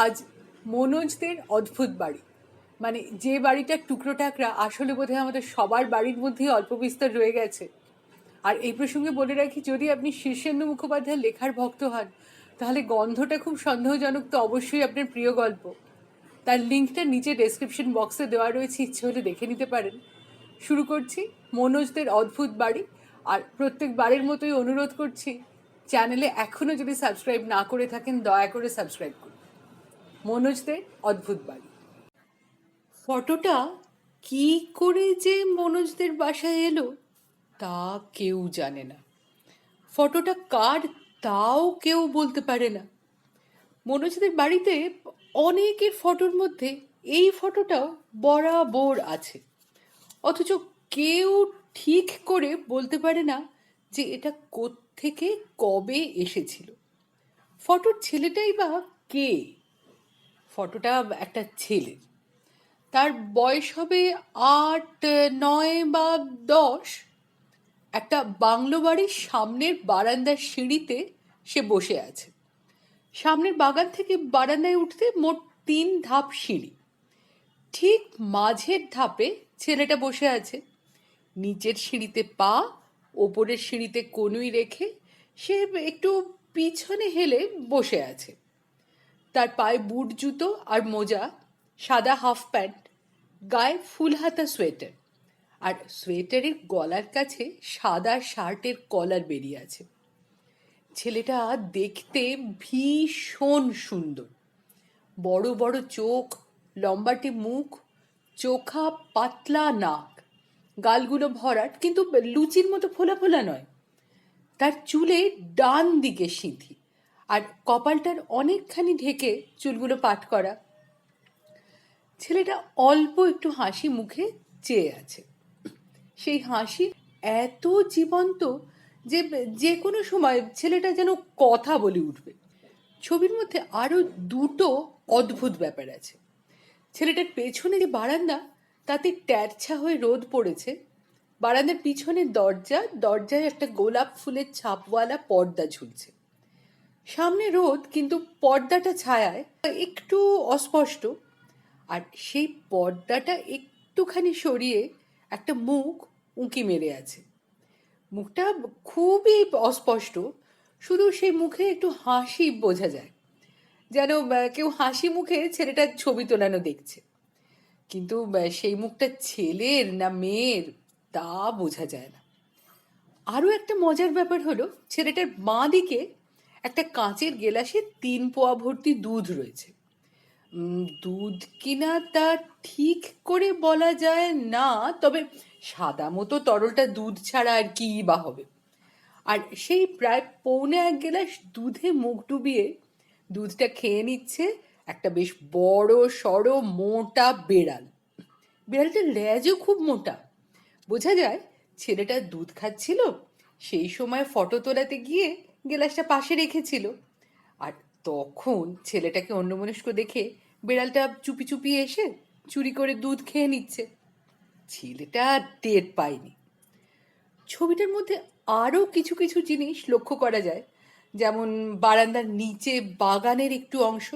আজ মনোজদের অদ্ভুত বাড়ি, মানে যে বাড়িটার টুকরো টাকরা আসলে বোধহয় আমাদের সবার বাড়ির মধ্যেই অল্প বিস্তর রয়ে গেছে। আর এই প্রসঙ্গে বলে রাখি, যদি আপনি শীর্ষেন্দু মুখোপাধ্যায়ের লেখার ভক্ত হন, তাহলে গন্ধটা খুব সন্দেহজনক তো অবশ্যই আপনার প্রিয় গল্প। তার লিঙ্কটা নিচে ডেসক্রিপশন বক্সে দেওয়া রয়েছে, ইচ্ছে হলে দেখে নিতে পারেন। শুরু করছি মনোজদের অদ্ভুত বাড়ি। আর প্রত্যেক বারের মতোই অনুরোধ করছি, চ্যানেলে এখনও যদি সাবস্ক্রাইব না করে থাকেন দয়া করে সাবস্ক্রাইব করুন। মনোজদের অদ্ভুত বাড়ি। ফটোটা কি করে যে মনোজদের বাসায় এলো তা কেউ জানে না। ফটোটা কার তাও কেউ বলতে পারে না। মনোজদের বাড়িতে অনেকের ফটোর মধ্যে এই ফটোটাও বরাবর আছে, অথচ কেউ ঠিক করে বলতে পারে না যে এটা কোত্থেকে কবে এসেছিল। ফটোর ছেলেটাই বা কে? ফটোটা একটা ছেলের, তার বয়স হবে 8, 9 বা 10। একটা বাংলো বাড়ির সামনের বারান্দার সিঁড়িতে সে বসে আছে। সামনের বাগান থেকে বারান্দায় উঠতে মোট 3 ধাপ সিঁড়ি। ঠিক মাঝের ধাপে ছেলেটা বসে আছে। নিচের সিঁড়িতে পা, ওপরের সিঁড়িতে কনুই রেখে সে একটু পিছনে হেলে বসে আছে। তার পায়ে বুট জুতো আর মোজা, সাদা হাফ প্যান্ট, গায়ে ফুল হাতা সোয়েটার, আর সোয়েটারের গলার কাছে সাদা শার্টের কলার বেরিয়ে আছে। ছেলেটা দেখতে ভীষণ সুন্দর। বড় বড় চোখ, লম্বাটে মুখ, চোখা পাতলা নাক, গালগুলো ভরাট কিন্তু লুচির মতো ফোলা ফোলা নয়। তার চুলে ডান দিকে সিঁথি, আর কপালটার অনেকখানি ঢেকে চুলগুলো পাট করা। ছেলেটা অল্প একটু হাসি মুখে চেয়ে আছে। সেই হাসি এত জীবন্ত যে যে কোনো সময় ছেলেটা যেন কথা বলে উঠবে। ছবির মধ্যে আরও দুটো অদ্ভুত ব্যাপার আছে। ছেলেটার পেছনে যে বারান্দা, তাতে ট্যারছা হয়ে রোদ পড়েছে। বারান্দার পিছনের দরজায় একটা গোলাপ ফুলের ছাপওয়ালা পর্দা ঝুলছে। সামনে রোদ, কিন্তু পর্দাটা ছায়ায় একটু অস্পষ্ট। আর সেই পর্দাটা একটুখানি সরিয়ে একটা মুখ উঁকি মেরে আছে। মুখটা খুবই অস্পষ্ট, শুধু সেই মুখে একটু হাসি বোঝা যায়, যেন কেউ হাসি মুখে ছেলেটার ছবি তোলানো দেখছে। কিন্তু সেই মুখটা ছেলের না মেয়ের তা বোঝা যায় না। আরও একটা মজার ব্যাপার হলো, ছেলেটার বাঁ দিকে একটা কাঁচের গেলাসে 3 পোয়া ভর্তি দুধ রয়েছে। দুধ কিনা তা ঠিক করে বলা যায় না, তবে সাদা মতো তরলটা দুধ ছাড়া আর কি বা হবে। আর সেই প্রায় 1.25 গ্লাস দুধে মুখ ডুবিয়ে দুধটা খেয়ে নিচ্ছে একটা বেশ বড় সড়ো মোটা বেড়াল। বেড়ালটার লেজও খুব মোটা। বোঝা যায় ছেলেটা দুধ খাচ্ছিল, সেই সময় ফটো তোলাতে গিয়ে গ্লাসটা পাশে রেখেছিল। আর তখন ছেলেটাকে অন্যমনস্ক দেখে বেড়ালটা চুপি চুপি এসে চুরি করে দুধ খেয়ে নিচ্ছে। ছেলেটা টের পায়নি। ছবিটার মধ্যে আরও কিছু কিছু জিনিস লক্ষ্য করা যায়, যেমন বারান্দার নিচে বাগানের একটু অংশ।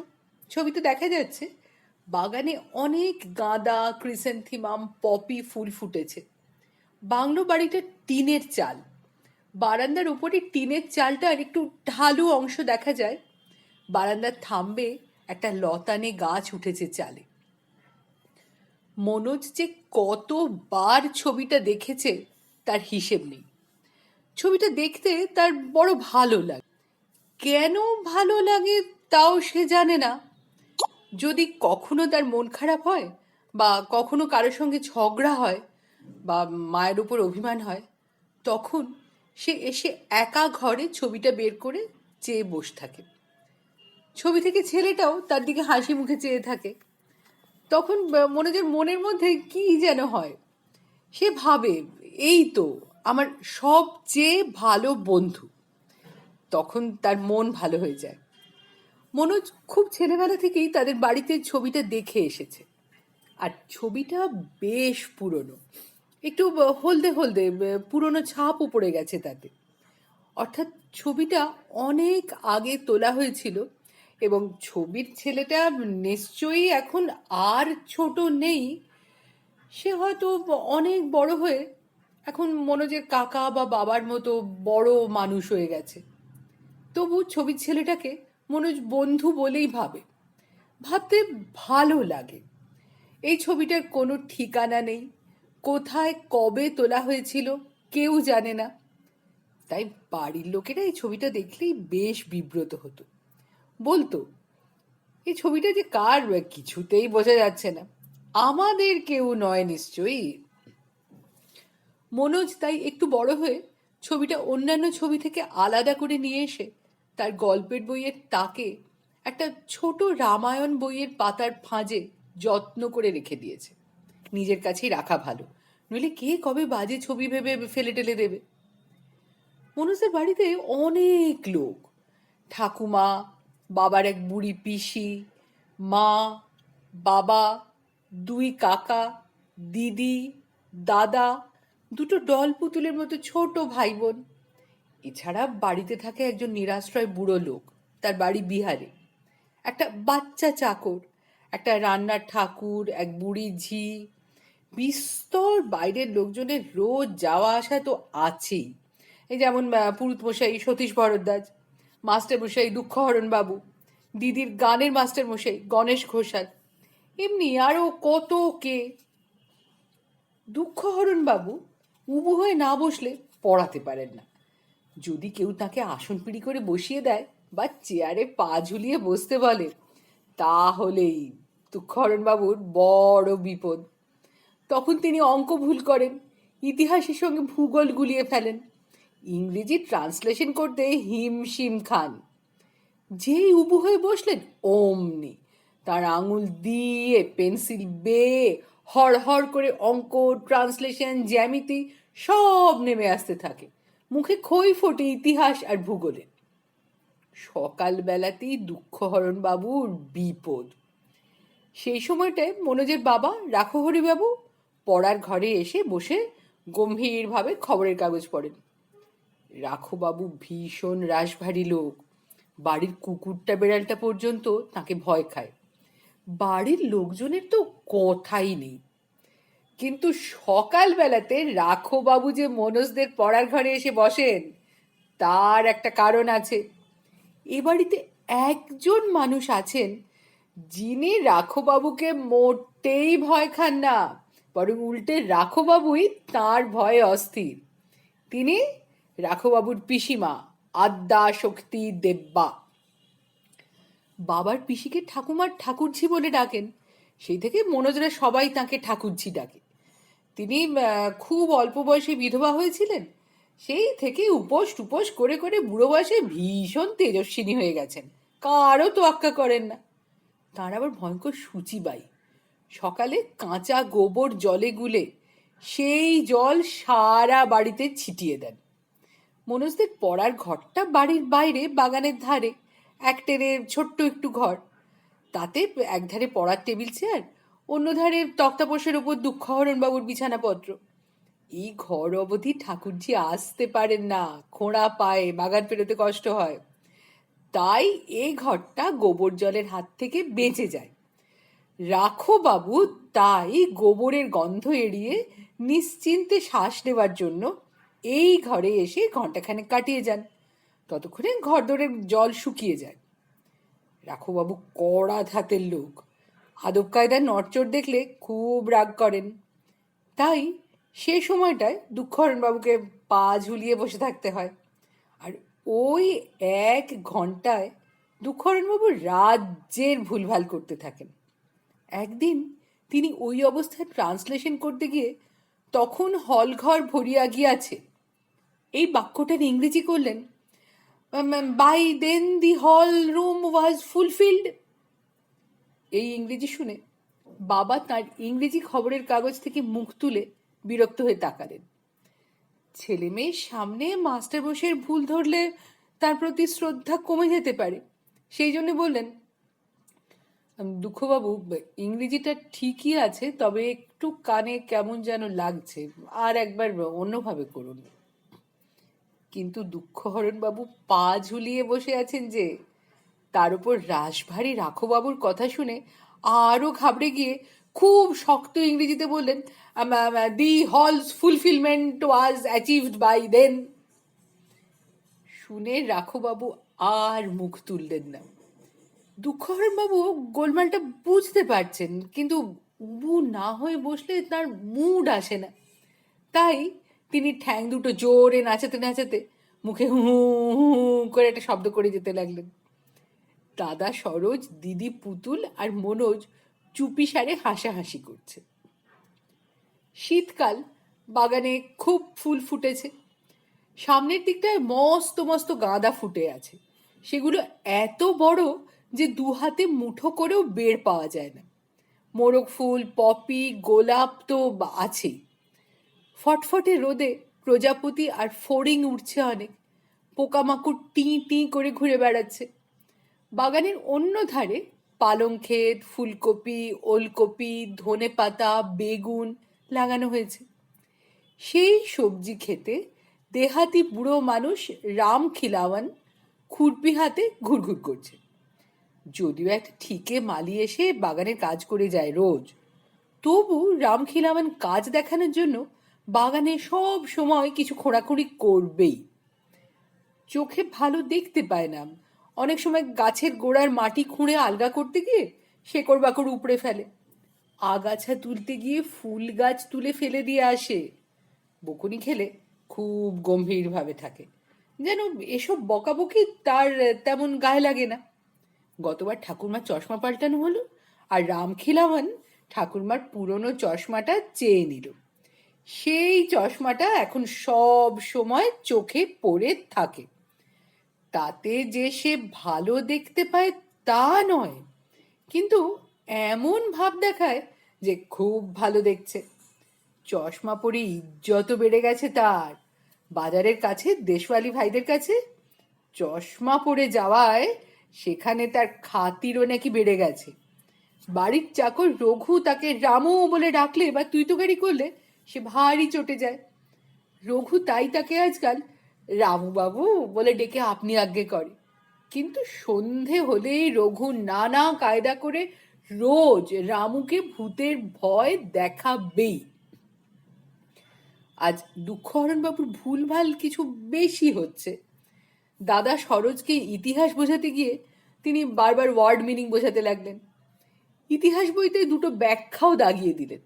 ছবিতে দেখা যাচ্ছে বাগানে অনেক গাঁদা, ক্রিসেন্থিমাম, পপি ফুল ফুটেছে। বাংলো বাড়িটা টিনের চাল। বারান্দার উপরে টিনের চালটার একটু ঢালু অংশ দেখা যায়। বারান্দার থাম্বে একটা লতানে গাছ উঠেছে চালে। মনোজ যে কতবার ছবিটা দেখেছে তার হিসেব নেই। ছবিটা দেখতে তার বড় ভালো লাগে। কেন ভালো লাগে তাও সে জানে না। যদি কখনো তার মন খারাপ হয়, বা কখনো কারোর সঙ্গে ঝগড়া হয়, বা মায়ের উপর অভিমান হয়, তখন সে এসে একা ঘরে ছবিটা বের করে চেয়ে বসে থাকে। ছবি থেকে ছেলেটাও তার দিকে হাসি মুখে চেয়ে থাকে। তখন মনোজের মনের মধ্যে কি যেন হয়। সে ভাবে, এই তো আমার সবচেয়ে ভালো বন্ধু। তখন তার মন ভালো হয়ে যায়। মনোজ খুব ছেলেবেলা থেকেই তাদের বাড়িতে ছবিটা দেখে এসেছে। আর ছবিটা বেশ পুরনো, একটু হলদে হলদে পুরনো ছাপও পড়ে গেছে তাতে। অর্থাৎ ছবিটা অনেক আগে তোলা হয়েছিল এবং ছবির ছেলেটা নিশ্চয়ই এখন আর ছোট নেই, সে হয়তো অনেক বড় হয়ে এখন মনোজের কাকা বা বাবার মতো বড় মানুষ হয়ে গেছে। তবু ছবির ছেলেটাকে মনোজ বন্ধু বলেই ভাবে, ভাবতে ভালো লাগে। এই ছবিটার কোনো ঠিকানা নেই, কোথায় কবে তোলা হয়েছিল কেউ জানে না। তাই বাড়ির লোকেরা এই ছবিটা দেখলেই বেশ বিব্রত হতো, বলতো এই ছবিটা যে কার কিছুতেই বোঝা যাচ্ছে না, আমাদের কেউ নয় নিশ্চয়ই। মনোজ তাই একটু বড় হয়ে ছবিটা অন্যান্য ছবি থেকে আলাদা করে নিয়ে এসে তার গল্পের বইয়ের তাকে একটা ছোট রামায়ণ বইয়ের পাতার ফাঁজে যত্ন করে রেখে দিয়েছে। নিজের কাছেই রাখা ভালো, নইলে কে কবে বাজে ছবি ভেবে ফেলে টেলে দেবে। মনোজের বাড়িতে অনেক লোক, ঠাকুমা, বাবার এক বুড়ি পিসি, মা, বাবা, দুই কাকা, দিদি, দাদা, দুটো ডল পুতুলের মতো ছোট ভাই বোন। এছাড়া বাড়িতে থাকে একজন নিরাশ্রয় বুড়ো লোক, তার বাড়ি বিহারে, একটা বাচ্চা চাকর, একটা রান্নার ঠাকুর, এক বুড়ি ঝি। বিস্তর বাইরের লোকজনের রোজ যাওয়া আসা তো আছেই। এই যেমন পুরুত মশাই সতীশ ভরদ্বাজ, মাস্টার মশাই দুঃখহরণ বাবু, দিদির গানের মাস্টার মশাই গণেশ ঘোষাল, এমনি আরও কত কে। দুঃখহরণ বাবু উবু হয়ে না বসলে পড়াতে পারেন না। যদি কেউ তাকে আসন পিড়ি করে বসিয়ে দেয় বা চেয়ারে পা ঝুলিয়ে বসতে বলে, তাহলেই দুঃখহরণ বাবুর বড় বিপদ। তখন তিনি অঙ্ক ভুল করেন, ইতিহাসের সঙ্গে ভূগোল গুলিয়ে ফেলেন, ইংরেজি ট্রান্সলেশন করতে হিমশিম খান। যেই উবু হয়ে বসলেন অমনি তার আঙুল দিয়ে পেন্সিল বেয়ে হড় করে অঙ্ক, ট্রান্সলেশন, জ্যামিতি সব নেমে আসতে থাকে, মুখে খই ফোটে ইতিহাস আর ভূগোলে। সকালবেলাতেই দুঃখহরণ বাবুর বিপদ। সেই সময়টায় মনোজের বাবা রাখহরি বাবু পড়ার ঘরে এসে বসে গম্ভীরভাবে খবরের কাগজ পড়েন। রাখবাবু ভীষণ রাশভারী লোক, বাড়ির কুকুরটা বেড়ালটা পর্যন্ত তাকে ভয় খায়। বাড়ির লোকজনের তো কথাই নেই। কিন্তু সকালবেলাতে রাখবাবু যে মনোজদের পড়ার ঘরে এসে বসেন তার একটা কারণ আছে। এ বাড়িতে একজন মানুষ আছেন যিনি রাখবাবুকে মোটেই ভয় খান না, বরং উল্টে রাখবাবুই তাঁর ভয়ে অস্থির। তিনি রাখবাবুর পিসিমা আদ্যা শক্তি দেব্বা। বাবার পিসিকে ঠাকুমার ঠাকুরঝি বলে ডাকেন, সেই থেকে মনোজরা সবাই তাকে ঠাকুরঝি ডাকে। তিনি খুব অল্প বয়সে বিধবা হয়েছিলেন, সেই থেকে উপোস টুপোস করে করে বুড়ো বয়সে ভীষণ তেজস্বিনী হয়ে গেছেন, কারও তোয়াক্কা করেন না। তাঁর আবার ভয়ঙ্কর সূচিবাই, সকালে কাঁচা গোবর জলে গুলে সেই জল সারা বাড়িতে ছিটিয়ে দেন। মনোজদের পড়ার ঘরটা বাড়ির বাইরে বাগানের ধারে, এক টেরে ছোট্ট একটু ঘর, তাতে একধারে পড়ার টেবিল চেয়ার, অন্য ধারে তক্তাপোষের ওপর দুঃখহরণ বাবুর বিছানাপত্র। এই ঘর অবধি ঠাকুরজি আসতে পারেন না, খোঁড়া পায়ে বাগান পেরোতে কষ্ট হয়। তাই এই ঘরটা গোবর জলের হাত থেকে বেঁচে যায়। রাখো বাবু তাই গোবরের গন্ধ এড়িয়ে নিশ্চিন্তে শ্বাস নেবার জন্য এই ঘরে এসে ঘন্টাখানেক কাটিয়ে যান, ততক্ষণে ঘর দরের জল শুকিয়ে যায়। রাখোবাবু কড়া ধাতের লোক, আদব কায়দার নড়চড় দেখলে খুব রাগ করেন। তাই সে সময়টায় দুঃখহরণবাবুকে পা ঝুলিয়ে বসে থাকতে হয়। আর ওই এক ঘন্টায় দুঃখহরণবাবু রাজ্যের ভুলভাল করতে থাকেন। একদিন তিনি ওই অবস্থায় ট্রান্সলেশন করতে গিয়ে তখন হলঘর ভরিয়া গিয়াছে এই বাক্যটার ইংরেজি করলেন, by then the hall room was fulfilled. এই ইংরেজি শুনে বাবা তার ইংরেজি খবরের কাগজ থেকে মুখ তুলে বিরক্ত হয়ে তাকালেন। ছেলে মেয়ের সামনে মাস্টারমশাইয়ের ভুল ধরলে তার প্রতি শ্রদ্ধা কমে যেতে পারে, সেই জন্য বললেন, দুঃখবাবু ইংরেজিটা ঠিকই আছে, তবে একটু কানে কেমন যেন লাগছে, আর একবার অন্যভাবে করুন। কিন্তু দুঃখহরণ বাবু পা ঝুলিয়ে বসে আছেন যে, তার উপর রাশভারী রাঘববাবুর কথা শুনে আরও ঘাবড়ে গিয়ে খুব শক্ত ইংরেজিতে বললেন, the whole's fulfilment was achieved by then. শুনে রাঘববাবু আর মুখ তুললেন না। দুঃখহরণবাবু গোলমালটা বুঝতে পারছেন, কিন্তু উবু না হয়ে বসলে তার মুড আসে না। তাই তিনি ঠ্যাং দুটো জোরে নাচাতে নাচাতে মুখে হু হু করে একটা শব্দ করে যেতে লাগলেন। দাদা সরোজ, দিদি পুতুল আর মনোজ চুপি সারে হাসাহাসি করছে। শীতকাল, বাগানে খুব ফুল ফুটেছে। সামনের দিকটায় মস্ত মস্ত গাঁদা ফুটে আছে। সেগুলো এত বড় যে দু হাতে মুঠো করেও বের পাওয়া যায় না। মোরগ ফুল, পপি, গোলাপ তো আছেই। ফটফটে রোদে প্রজাপতি আর ফড়িং উঠছে অনেক। পোকামাকড় টি টি করে ঘুরে বেড়াচ্ছে। বাগানের অন্য ধারে পালং ক্ষেত, ফুলকপি, ওলকপি, ধনেপাতা, বেগুন লাগানো হয়েছে। সেই সবজি খেতে দেহাতি বুড়ো মানুষ রাম খিলাওয়ান খুরপি হাতে ঘুরঘুর করছে। যদিও একটা ঠিকে মালি এসে বাগানের কাজ করে যায় রোজ, তবু রাম খিলাওয়ান কাজ দেখানোর জন্য বাগানে সব সময় কিছু খোঁড়াখুঁড়ি করবেই। চোখে ভালো দেখতে পায় না, অনেক সময় গাছের গোড়ার মাটি খুঁড়ে আলগা করতে গিয়ে শেকড় বাকড় উপড়ে ফেলে। আগাছা তুলতে গিয়ে ফুল গাছ তুলে ফেলে দিয়ে আসে। বকুনি খেলে খুব গম্ভীরভাবে থাকে, যেন এসব বকাবকি তার তেমন গায়ে লাগে না। গতবার ঠাকুরমার চশমা পাল্টানো হলো, আর রামখিলাওয়ান ঠাকুরমার পুরনো চশমাটা চেয়ে নিল। সেই চশমাটা এখন সব সময় চোখে পড়ে থাকে। তাতে যে সে ভালো দেখতে পায় তা নয়, কিন্তু এমন ভাব দেখায় যে খুব ভালো দেখছে। চশমা পরে ইজ্জত বেড়ে গেছে তার। বাজারের কাছে দেশওয়ালি ভাইদের কাছে চশমা পরে যাওয়ায় সেখানে তার খাতিরও নাকি বেড়ে গেছে। বাড়ির চাকর রঘু তাকে রামু বলে ডাকলে বা তুই তোকারি করলে সে ভারী চটে যায়। রঘু তাই তাকে আজকাল রামুবাবু বলে ডেকে আপনি আজ্ঞে করে। কিন্তু সন্ধে হলেই রঘু নানা কায়দা করে রোজ রামুকে ভূতের ভয় দেখাবেই। আজ দুঃখহরণবাবুর ভুলভাল কিছু বেশি হচ্ছে। দাদা সরোজকে ইতিহাস বোঝাতে গিয়ে তিনি বারবার ওয়ার্ড মিনিং বোঝাতে লাগলেন। ইতিহাস বইতে দুটো ব্যাখ্যাও দাগিয়ে দিলেন।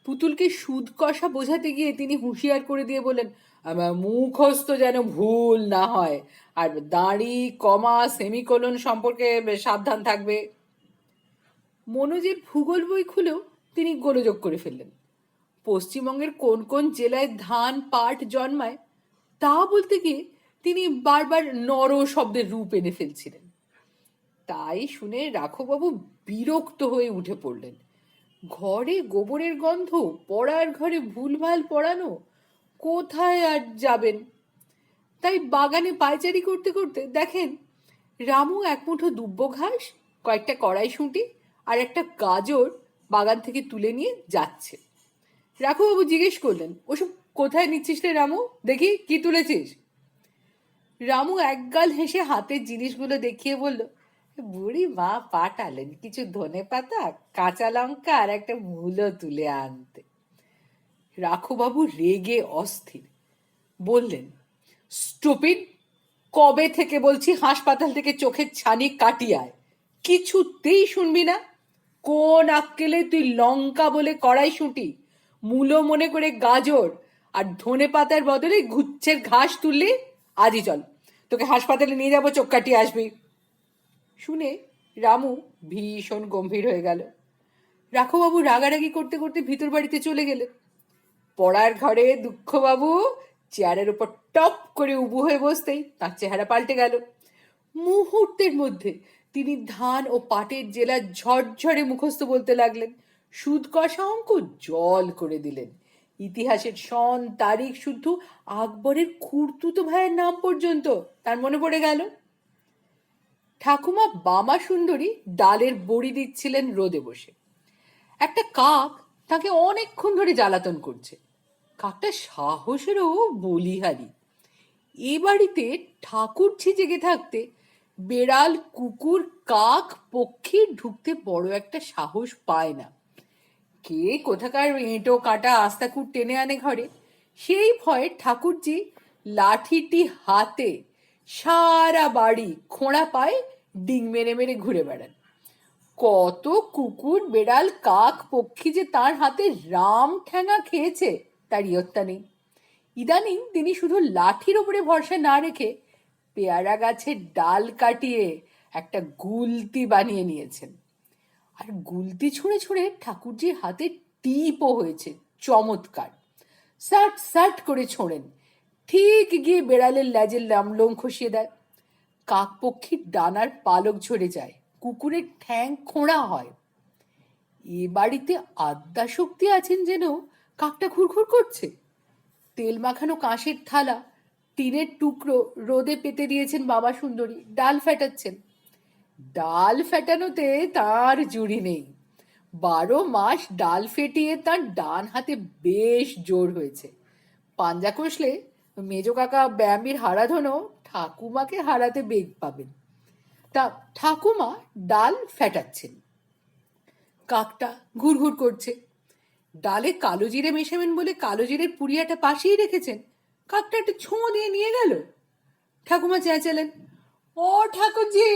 পুতুলকে সুদ কষা বোঝাতে গিয়ে তিনি হুঁশিয়ার করে দিয়ে বললেন, আমার মুখস্থ যেন ভুল না হয়, আর দাঁড়ি, কমা, সেমিকোলন সম্পর্কে সাবধান থাকবে। মনোজের ভূগোল বই খুলেও তিনি গোলযোগ করে ফেললেন। পশ্চিমবঙ্গের কোন কোন জেলায় ধান পাট জন্মায় তা বলতে গিয়ে তিনি বারবার নর শব্দের রূপ এনে ফেলছিলেন। তাই শুনে রাঘববাবু বিরক্ত হয়ে উঠে পড়লেন। ঘরে গোবরের গন্ধ, পড়ার ঘরে ভুলভাল পড়ানো, কোথায় আর যাবেন? তাই বাগানে পায়চারি করতে করতে দেখেন রামু এক মুঠো দুব্ব ঘাস, কয়েকটা কড়াইশুঁটি আর একটা গাজর বাগান থেকে তুলে নিয়ে যাচ্ছে। রাঘববাবু জিজ্ঞেস করলেন, ওসব কোথায় নিচ্ছিস রে রামু? দেখি কি তুলেছিস? রামু একগাল হেসে হাতের জিনিসগুলো দেখিয়ে বলল, বুড়ি মা পাঠালেন কিছু ধনেপাতা, কাঁচা লঙ্কা আর একটা মূলো তুলে আনতে। রাঘববাবু রেগে অস্থির বললেন, স্টুপিড, কবে থেকে বলছি হাসপাতাল থেকে চোখের ছানি কাটিয়ে আয়, কিছুতেই শুনবি না। কোন আক্কেলে তুই লঙ্কা বলে কড়াইশুঁটি, মূলো মনে করে গাজর আর ধনে পাতার বদলে গুচ্ছের ঘাস তুললি? আজই চল, তোকে হাসপাতালে নিয়ে যাবো, চোখ কাটিয়ে আসবি। শুনে রামু ভীষণ গম্ভীর হয়ে গেল। রাঘববাবু রাগারাগি করতে করতে ভিতর বাড়িতে চলে গেলেন। পড়ার ঘরে দুঃখবাবু চেয়ারের উপর টপ করে উবু হয়ে বসতেই তার চেহারা পাল্টে গেল। মুহূর্তের মধ্যে তিনি ধান ও পাটের জেলা ঝরঝরে মুখস্থ বলতে লাগলেন। সুদ কষা অঙ্ক জল করে দিলেন। ইতিহাসের সন তারিখ শুদ্ধ আকবরের খুড়তুতো ভাইয়ের নাম পর্যন্ত তার মনে পড়ে গেল। ঠাকুমা বামা সুন্দরী ডালের বড়ি দিচ্ছিলেন রোদে বসে। একটা কাক তাকে অনেকক্ষণ ধরে জ্বালাতন করছে। কাকটা সাহসেরও বলিহারি। এ বাড়িতে ঠাকুরঝি জেগে থাকতে বেড়াল, কুকুর, কাক, পক্ষী ঢুকতে বড় একটা সাহস পায় না। কে কোথাকার এঁটো কাটা আস্তাকুট টেনে আনে ঘরে। সেই ভয়ে ঠাকুরজি লাঠিটি হাতে সারা বাড়ি খোঁড়া পায়ে ডিং মেরে মেরে ঘুরে বেড়ান। কত কুকুর, বেড়াল, কাক, পক্ষী যে তার হাতে রাম ঠ্যাঙা খেয়েছে তার ইয়ত্তা নেই। ইদানিং তিনি শুধু লাঠির উপরে ভরসা না রেখে পেয়ারা গাছের ডাল কাটিয়ে একটা গুলতি বানিয়ে নিয়েছেন। আর গুলতি ছুঁড়ে ছুঁড়ে ঠাকুরজির হাতে টিপও হয়েছে চমৎকার। সাট সাট করে ছোঁড়েন, ঠিক গিয়ে বেড়ালের লেজের লোম খসিয়ে দেয়। কাকপক্ষীর ডানার পালক ঝরে যায়, কুকুরের ঠ্যাং খোঁড়া হয়। এ বাড়িতে আদ্যা শক্তি আছেন যেন কাকটা ঘুরঘুর করছে। তেল মাখানো কাঁসের থালা, টিনের টুকরো রোদে পেতে দিয়েছেন বাবা সুন্দরী, ডাল ফেটাচ্ছেন। ডাল ফেটানোতে তার জুড়ি নেই। 12 মাস ডাল ফেটিয়ে তার ডান হাতে বেশ জোর হয়েছে। পাঞ্জা কষলে মেজ কাকা ব্যায়ামীর হারাধনও ঠাকুমাকে হারাতে বেগ পাবেন। তা ঠাকুমা ডাল ফেটাচ্ছেন, কাকটা ঘুরঘুর করছে। ডালে কালো জিরে মেশাবেন বলে কালো জিরের পুড়িয়াটা পাশেই রেখেছেন, কাকটা একটা ছোঁ দিয়ে নিয়ে গেল। ঠাকুমা চেঁচালেন, ও ঠাকুরজি!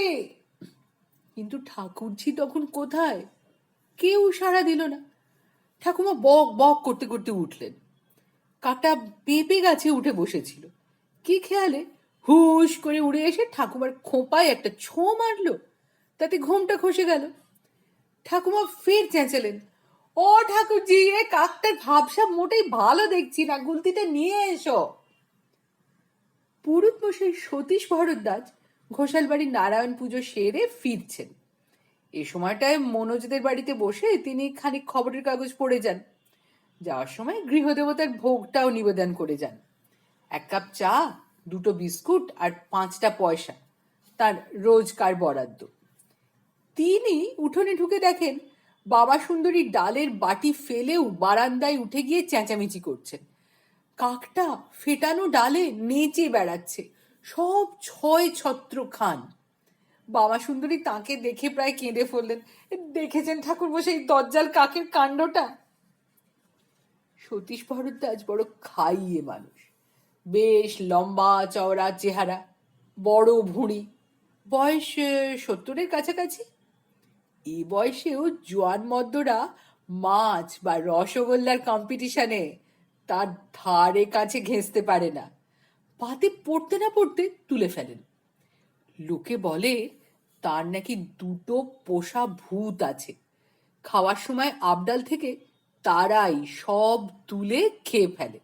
কিন্তু ঠাকুরজি তখন কোথায়? কেউ সাড়া দিল না। ঠাকুমা বক বক করতে করতে উঠলেন। কাকটা পেঁপে গাছে উঠে বসেছিল, কি খেয়ালে হুশ করে উড়ে এসে ঠাকুমার খোঁপায় একটা ছোঁ মারল, তাতে ঘুমটা খসে গেল। ঠাকুমা ফের চেঁচালেন, ও ঠাকুরজি, এ কাকটার ভাবসাব মোটেই ভালো দেখছি না, গুলতিটা নিয়ে এসো। পুরুত মশাই সতীশ ভরদ্বাজ ঘোষাল বাড়ির নারায়ণ পুজো সেরে ফিরছেন। এ সময়টায় মনোজদের বাড়িতে বসে তিনি খানিক খবরের কাগজ পড়ে যান। যাওয়ার সময় গৃহদেবতার ভোগটাও নিবেদন করে যান। 1 কাপ চা, 2টো বিস্কুট আর 5টা পয়সা তার রোজকার বরাদ্দ। তিনি উঠোনে ঢুকে দেখেন বাবা সুন্দরী ডালের বাটি ফেলেও বারান্দায় উঠে গিয়ে চেঁচামেচি করছেন। কাকটা ফেটানো ডালে নেচে বেড়াচ্ছে, সব 6 ছত্র খান। বাবা সুন্দরী তাকে দেখে প্রায় কেঁদে ফেললেন। দেখেছেন ঠাকুর মশাই দজ্জাল কাকের কাণ্ডটা? সতীশ ভরদ্বাজ বড় খাইয়ে মানুষ, বেশ লম্বা চওড়া চেহারা, বড় ভুঁড়ি, বয়স 70-এর কাছাকাছি। এই বয়সেও জোয়ান মদ্যরা মাছ বা রসগোল্লার কম্পিটিশনে তার ধারে কাছে ঘেঁষতে পারে না, পাতে পড়তে না পড়তে তুলে ফেলেন। লোকে বলে তার নাকি 2টো পোষা ভূত আছে, খাওয়ার সময় আবডাল থেকে তারাই সব তুলে খেয়ে ফেলে।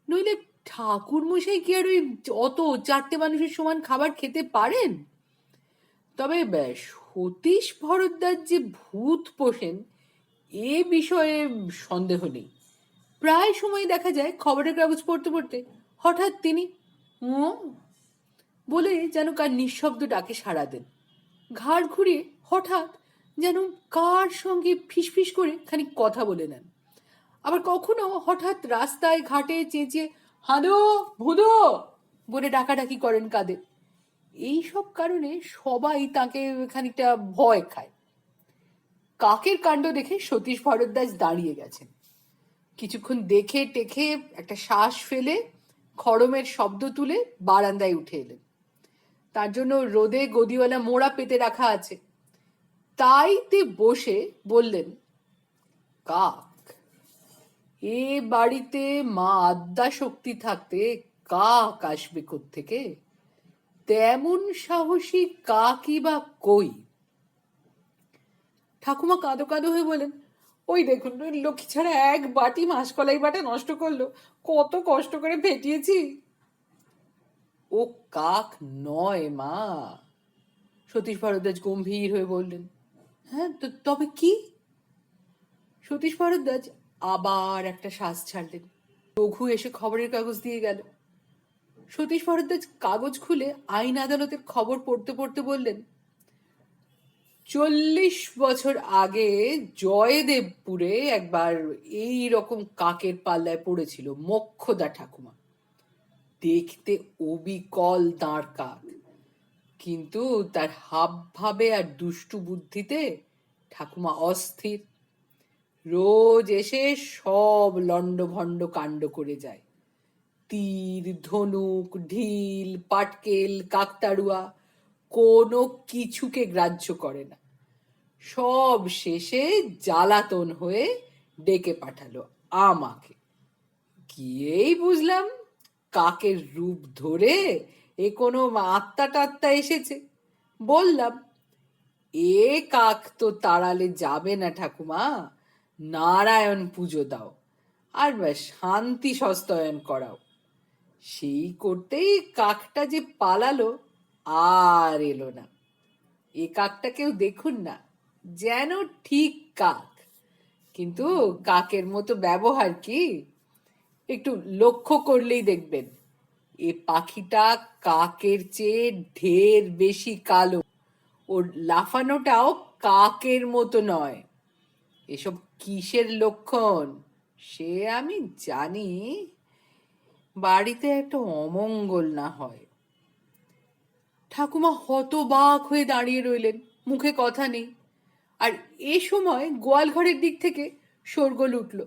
নইলে ঠাকুর মশাই কি আর ওই অত 4টে মানুষের সমান খাবার খেতে পারেন? তবে সতীশ ভরদ্বাজ যে ভূত পোষেন এ বিষয়ে সন্দেহ নেই। প্রায় সময় দেখা যায় খবরের কাগজ পড়তে পড়তে হঠাৎ তিনি বলে যেন কার নিঃশব্দ ডাকে সাড়া দেন। ঘাড় ঘুরিয়ে হঠাৎ যেন কার সঙ্গে ফিসফিস করে খানিক কথা বলে নেন। আবার কখনো হঠাৎ রাস্তায় ঘাটে চেঁচিয়ে হাঁদো ভুদো বলে ডাকাডাকি করেন কাঁদে। এই সব কারণে সবাই তাকে খানিকটা ভয় খায়। কাকের কাণ্ড দেখে সতীশ ভরদ্বাজ দাঁড়িয়ে গেছেন। কিছুক্ষণ দেখে টেখে একটা শ্বাস ফেলে খড়মের শব্দ তুলে বারান্দায় উঠে এলেন। তার জন্য রোদে গদিওয়ালা মোড়া পেতে রাখা আছে, তাইতে বসে বললেন, কাক, এ বাড়িতে মা আদ্যা শক্তি থাকতে কাক আসবে কোত্থেকে? তেমন সাহসী কাকই বা কই? ঠাকুমা কাঁদো কাঁদো হয়ে বলেন, ওই দেখুন লক্ষ্মী ছাড়া 1 বাটি মাসকলাই বাটা নষ্ট করলো, কত কষ্ট করে ফেটিয়েছি। ও কাক নয় মা, সতীশ ভরদ্বাজ গম্ভীর হয়ে বললেন। হ্যাঁ, তবে কি? সতীশ ভরদ্বাজ আবার একটা শ্বাস ছাড়লেন। রঘু এসে খবরের কাগজ দিয়ে গেল। সতীশ ভরদ্বাজ কাগজ খুলে আইন আদালতের খবর পড়তে পড়তে বললেন, 40 বছর আগে জয়দেবপুরে একবার এই রকম কাকের পাল্লায় পড়েছিল মোক্ষদা ঠাকুমা। দেখতে অবিকল দাঁড় কাক, কিন্তু তার হাব ভাবে আর দুষ্টু বুদ্ধিতে ঠাকুমা অস্থির। রোজ এসে সব লণ্ডভণ্ড কাণ্ড করে যায়। তীর, ধনুক, ঢিল, পাটকেল, কাকতাড়ুয়া কোনো কিছুকে গ্রাহ্য করে না। সব শেষে জ্বালাতন হয়ে ডেকে পাঠালো আমাকে। গিয়েই বুঝলাম কাকের রূপ ধরে এ কোনো আত্মা টাত্মা এসেছে। বললাম, এ কাক তো তাড়ালে যাবে না ঠাকুমা, নারায়ণ পুজো দাও আর শান্তি সস্তয়ন করাও। সেই করতেই কাকটা যে পালালো আর এলো না। এ কাকটা কেউ দেখুন না, যেন ঠিক কাক, কিন্তু কাকের মতো ব্যবহার কি একটু লক্ষ্য করলেই দেখবেন। এ পাখিটা কাকের চেয়ে ঢের বেশি কালো। ওর লাফানোটাও কাকের মতো নয়। এসব কিসের লক্ষণ সে আমি জানি, বাড়িতে একটা অমঙ্গল না হয়। ঠাকুমা হতবাক হয়ে দাঁড়িয়ে রইলেন, মুখে কথা নেই। আর এ সময় গোয়াল ঘরের দিক থেকে শোরগোল উঠল।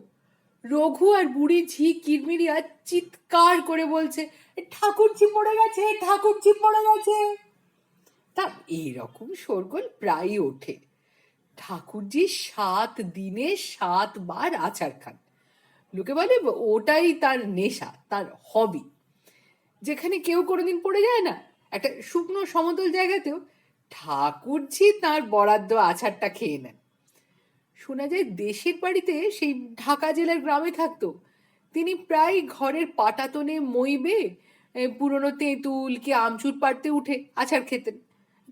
রঘু আর বুড়ি ঝি কিরমিরিয়া চিৎকার করে বলছে, ঠাকুরঝি পড়ে গেছে, ঠাকুরঝি পড়ে গেছে। তা এইরকম শোরগোল প্রায়ই ওঠে। ঠাকুরজি 7 দিনে 7 বার আচার খান। লোকে বলে ওটাই তার নেশা, তার হবি। যেখানে কেউ কোনোদিন পড়ে যায় না, একটা শুকনো সমতল জায়গাতেও ঠাকুরঝি তার বরাদ্দ আচারটা খেয়ে নেন। শোনা যায় দেশের বাড়িতে সেই ঢাকা জেলার গ্রামে থাকতো, তিনি প্রায় ঘরের পাটাতনে মই বেয়ে পুরনো তেঁতুল কি আমচুর পাড়তে উঠে আচার খেতেন।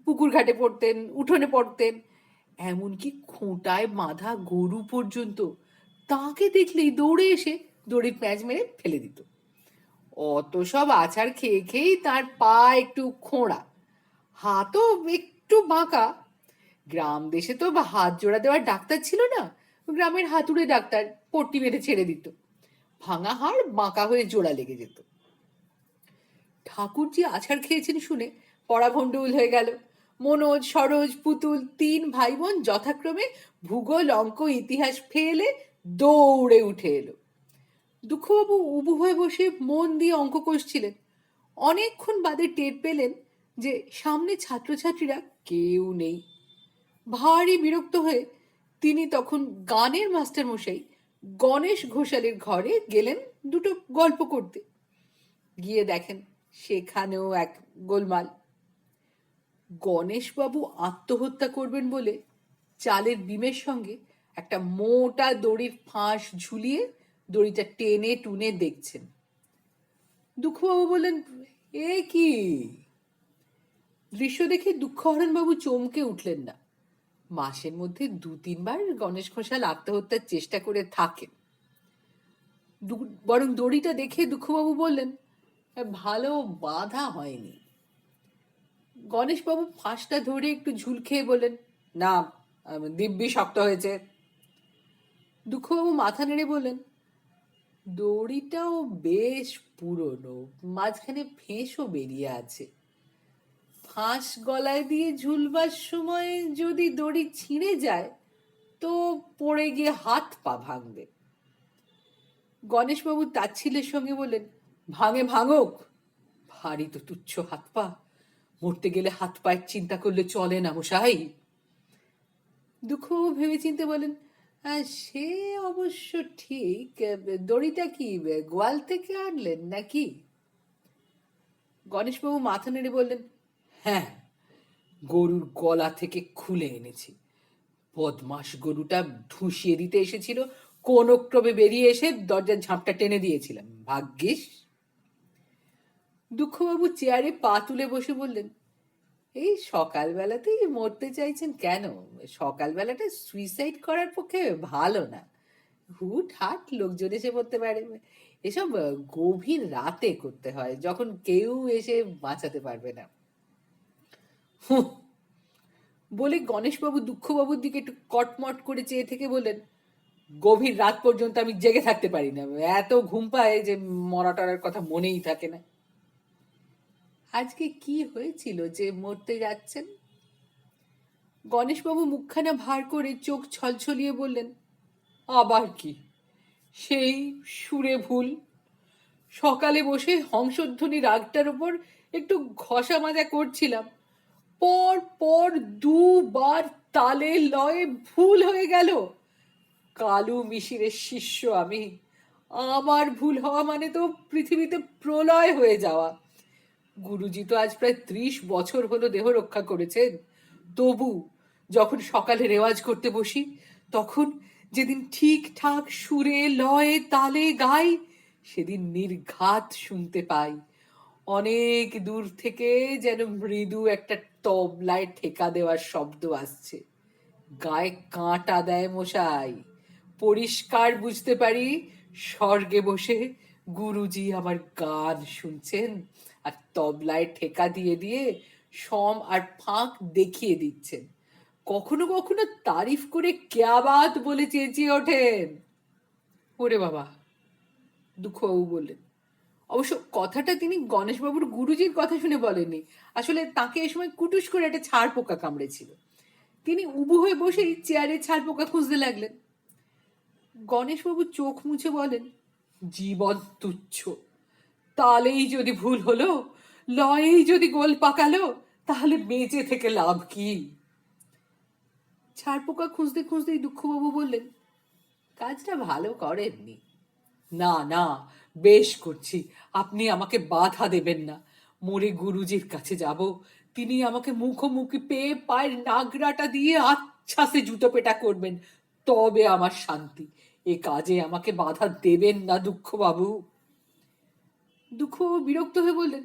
পুকুর ঘাটে পড়তেন, উঠোনে পড়তেন, এমনকি খোঁটায় বাঁধা গরু পর্যন্ত তাকে দেখলেই দৌড়ে এসে দড়ির প্যাঁচ মেরে ফেলে দিত। অত সব আচার খেয়ে খেয়েই তার পা একটু খোঁড়া, হাতও একটু বাঁকা। গ্রাম দেশে তো হাত জোড়া দেওয়ার ডাক্তার ছিল না, গ্রামের হাতুড়ে ডাক্তার পট্টি বেঁধে ছেড়ে দিত। ভাঙা হাড় বাঁকা হয়ে জোড়া লেগে যেত। ঠাকুরজি আছাড় খেয়েছেন শুনে পড়া ভণ্ডুল হয়ে গেল। মনোজ, সরোজ, পুতুল 3 ভাই বোন যথাক্রমে ভূগোল, অঙ্ক, ইতিহাস ফেলে দৌড়ে উঠে এলো। দুঃখবাবু উবু হয়ে বসে মন দিয়ে অঙ্ক কষছিলেন। অনেকক্ষণ বাদে টের পেলেন যে সামনে ছাত্রছাত্রীরা কেউ নেই। ভারী বিরক্ত হয়ে তিনি তখন গানের মাস্টারমশাই গণেশ ঘোষালের ঘরে গেলেন দুটো গল্প করতে। গিয়ে দেখেন সেখানেও এক গোলমাল। গণেশবাবু আত্মহত্যা করবেন বলে চালের বিমের সঙ্গে একটা মোটা দড়ির ফাঁস ঝুলিয়ে দড়িটা টেনে টুনে দেখছেন। দুঃখবাবু বললেন, এ কি? দৃশ্য দেখে দুঃখহরণবাবু চমকে উঠলেন না। মাসের মধ্যে 2-3 বার গণেশ ঘোষাল আত্মহত্যার চেষ্টা করে থাকেন। বরং দড়িটা দেখে দুঃখবাবু বললেন, ভালো বাঁধা হয়নি। গণেশবাবু ফাঁসটা ধরে একটু ঝুল খেয়ে বললেন, না, দিব্যি শক্ত হয়েছে। দুঃখবাবু মাথা নেড়ে বললেন, দড়িটাও বেশ পুরনো, মাঝখানে ফেঁসও বেরিয়ে আছে। ফাঁস গলায় দিয়ে ঝুলবার সময় যদি দড়ি ছিঁড়ে যায় তো পড়ে গিয়ে হাত পা ভাঙবে। গণেশবাবু তাচ্ছিল্যের সঙ্গে বললেন, ভাঙে ভাঙুক, ভারী তো তুচ্ছ হাত পা, মরতে গেলে হাত পায়ের চিন্তা করলে চলে না মশাই। দুঃখবাবু ভেবে চিনতে বলেন, সে অবশ্য ঠিক, দড়িটা কি গোয়াল থেকে আনলেন নাকি? গণেশবাবু মাথা নেড়ে বললেন, হ্যাঁ, গরুর গলা থেকে খুলে এনেছি। বদমাস গরুটা ঢুসিয়ে দিতে এসেছিল, কোন ক্রমে বেরিয়ে এসে দরজার ঝাঁপটা টেনে দিয়েছিলাম, ভাগ্যিস। দুঃখবাবু চেয়ারে পা তুলে বসে বললেন, এই সকালবেলাতেই মরতে চাইছেন কেন? সকালবেলাটা সুইসাইড করার পক্ষে ভালো না, হুট হাট লোকজন এসে পড়তে পারে। এসব গভীর রাতে করতে হয়, যখন কেউ এসে বাঁচাতে পারবে না। বলে গণেশবাবু দুঃখবাবুর দিকে একটু কটমট করে চেয়ে থেকে বললেন, গভীর রাত পর্যন্ত আমি জেগে থাকতে পারি না, এত ঘুম পায় যে মরা টরার কথা মনেই থাকে না। আজকে কি হয়েছিল যে মরতে যাচ্ছেন? গণেশবাবু মুখখানা ভার করে চোখ ছলছলিয়ে বললেন, আবার কি, সেই সুরে ভুল। সকালে বসে হংসধ্বনি রাগটার ওপর একটু ঘষা মাজা করছিলাম, পর পর দুবার তালে লয়ে ভুল হয়ে গেল। কালু মিশিরের শিষ্য আমি, আমার ভুল হওয়া মানে তো পৃথিবীতে প্রলয় হয়ে যাওয়া। গুরুজি তো আজ প্রায় 30 বছর হলো দেহ রক্ষা করেছেন, তবু যখন সকালে রেওয়াজ করতে বসি, তখন যেদিন ঠিকঠাক সুরে লয়ে তালে গাই, সেদিন নির্ঘাত শুনতে পাই অনেক দূর থেকে যেন মৃদু একটা তবলায় ঠেকা দেওয়ার শব্দ আসছে। গায়ে কাঁটা দেয় মশাই। পরিষ্কার বুঝতে পারি স্বর্গে বসে গুরুজি আমার গান শুনছেন আর তবলায় ঠেকা দিয়ে দিয়ে সম আর ফাঁক দেখিয়ে দিচ্ছেন। কখনো কখনো তারিফ করে ক্যাবাত বলে চেঁচিয়ে ওঠেন। ওরে বাবা, দুঃখবাবু বললেন। অবশ্য কথাটা তিনি গণেশবাবুর গুরুজির কথা শুনে বলেননি। আসলে তাকে এ সময় কুটুস করে একটা ছাড় পোকা কামড়েছিল। তিনি উবু হয়ে বসেই চেয়ারে ছাড় পোকা খুঁজতে লাগলেন। গণেশবাবু চোখ মুছে বলেন, জীবন তুচ্ছ, তালেই যদি ভুল হলো, লয়েই যদি গোল পাকালো, তাহলে বেঁচে থেকে লাভ কি? ছাড় পোকা খুঁজতে খুঁজতেই দুঃখবাবু বললেন, কাজটা ভালো করেননি। না না, বেশ করছি, আপনি আমাকে বাধা দেবেন না। মরে গুরুজির কাছে যাব, তিনি আমাকে মুখোমুখি পেয়ে পায়ের নাগরাটা দিয়ে আচ্ছাসে জুতো পেটা করবেন, তবে আমার শান্তি। এ কাজে আমাকে বাধা দেবেন না দুঃখবাবু। দুঃখবাবু বিরক্ত হয়ে বললেন,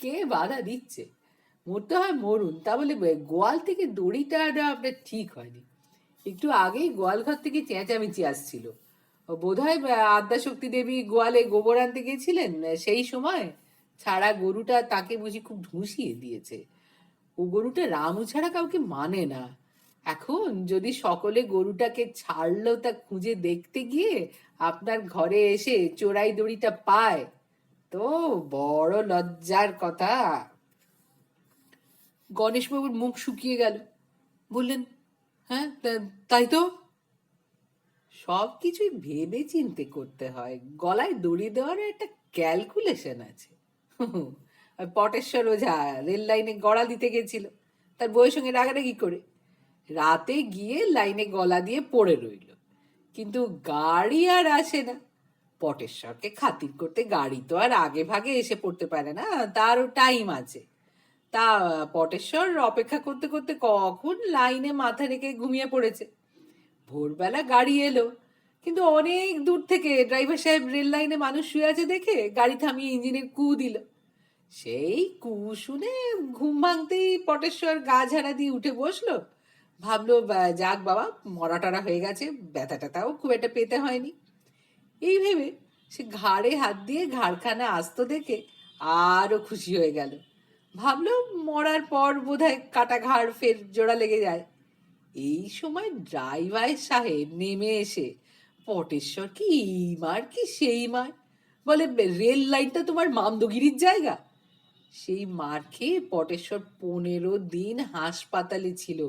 কে বাধা দিচ্ছে? মরতে হয় মরুন, তা বলে গোয়াল থেকে দড়িটা আপনার ঠিক হয়নি। একটু আগেই গোয়াল ঘর থেকে চেঁচামেচি আসছিল। বোধহয় আদ্যাশক্তি দেবী গোয়ালে গোবর আনতে গেছিলেন, সেই সময় ছাড়া গরুটা তাকে বুঝি খুব ঢুসিয়ে দিয়েছে। ও গরুটা রামু ছাড়া কাউকে মানে না। এখন যদি সকলে গরুটাকে ছাড়লো তা খুঁজে দেখতে গিয়ে আপনার ঘরে এসে চোরাই দড়িটা পায়, তো বড় লজ্জার কথা। গণেশবাবুর মুখ শুকিয়ে গেল। বললেন, হ্যাঁ তাই তো। সব কিছুই ভেবে চিনতে করতে হয়, গলায় দড়ি দেওয়ার একটা ক্যালকুলেশন আছে। পটেশ্বর ওঝা রেল লাইনে গড়া দিতে গেছিল, তার বউয়ের সঙ্গে রাগারাগি করে রাতে গিয়ে লাইনে গলা দিয়ে পড়ে রইল, কিন্তু গাড়ি আর আসে না। পটেশ্বরকে খাতির করতে গাড়ি তো আর আগে ভাগে এসে পড়তে পারে না, তারও টাইম আছে। তা পটেশ্বর অপেক্ষা করতে করতে কখন লাইনে মাথা রেখে ঘুমিয়ে পড়েছে। ভোরবেলা গাড়ি এলো, কিন্তু অনেক দূর থেকে ড্রাইভার সাহেব রেল লাইনে মানুষ শুয়ে আছে দেখে গাড়ি থামিয়ে ইঞ্জিনের কু দিল। সেই কু শুনে ঘুম ভাঙতেই পটেশ্বর গা ঝাড়া দিয়ে উঠে বসলো। ভাবলো যাক বাবা, মরা টরা হয়ে গেছে, ব্যথা ট্যাথাও খুব একটা পেতে হয়নি। এই ভেবে সে ঘাড়ে হাত দিয়ে ঘাড়খানা আস্ত দেখে আরো খুশি হয়ে গেল। ভাবলো মরার পর বোধহয় কাটা ঘাড় ফের জোড়া লেগে যায়। এই সময় ড্রাইভার সাহেব নেমে এসে, পটেশ্বর কি এই মার কি সেই মার, বলে রেল লাইনটা তোমার মামদগিরির জায়গা। সেই মার খেয়ে পটেশ্বর 15 দিন হাসপাতালে ছিল।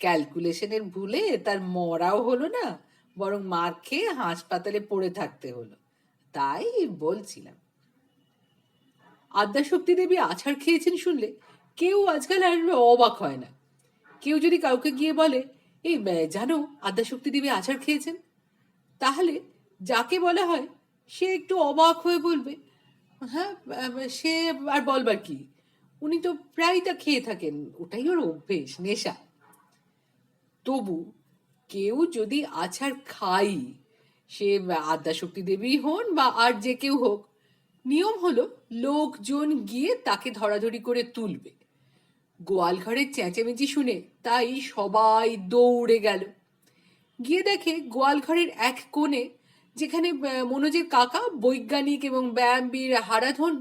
ক্যালকুলেশনের ভুলে তার মরাও হলো না, বরং মার খেয়ে হাসপাতালে পড়ে থাকতে হলো। তাই বলছিলাম। আদ্যাশক্তি দেবী আছাড় খেয়েছেন শুনলে কেউ আজকাল আর অবাক হয় না। কেউ যদি কাউকে গিয়ে বলে, এই জানো আদ্যাশক্তি দেবী আছাড় খেয়েছেন, তাহলে যাকে বলা হয় সে একটু অবাক হয়ে বলবে, হ্যাঁ সে আর বলবার কি, উনি তো প্রায় তা খেয়ে থাকেন, ওটাই ওর অভ্যেস, নেশা। তবু কেউ যদি আছাড় খাই, সে আদ্যাশক্তি দেবী হন বা আর যে কেউ হোক, নিয়ম হলো লোকজন গিয়ে তাকে ধরাধরি করে তুলবে। গোয়াল ঘরের চেঁচামেচি শুনে তাই সবাই দৌড়ে গেল। গিয়ে দেখে গোয়াল ঘরের এক কোণে, যেখানে মনোজের কাকা বৈজ্ঞানিক এবং ব্যায়ামবীর হারাধন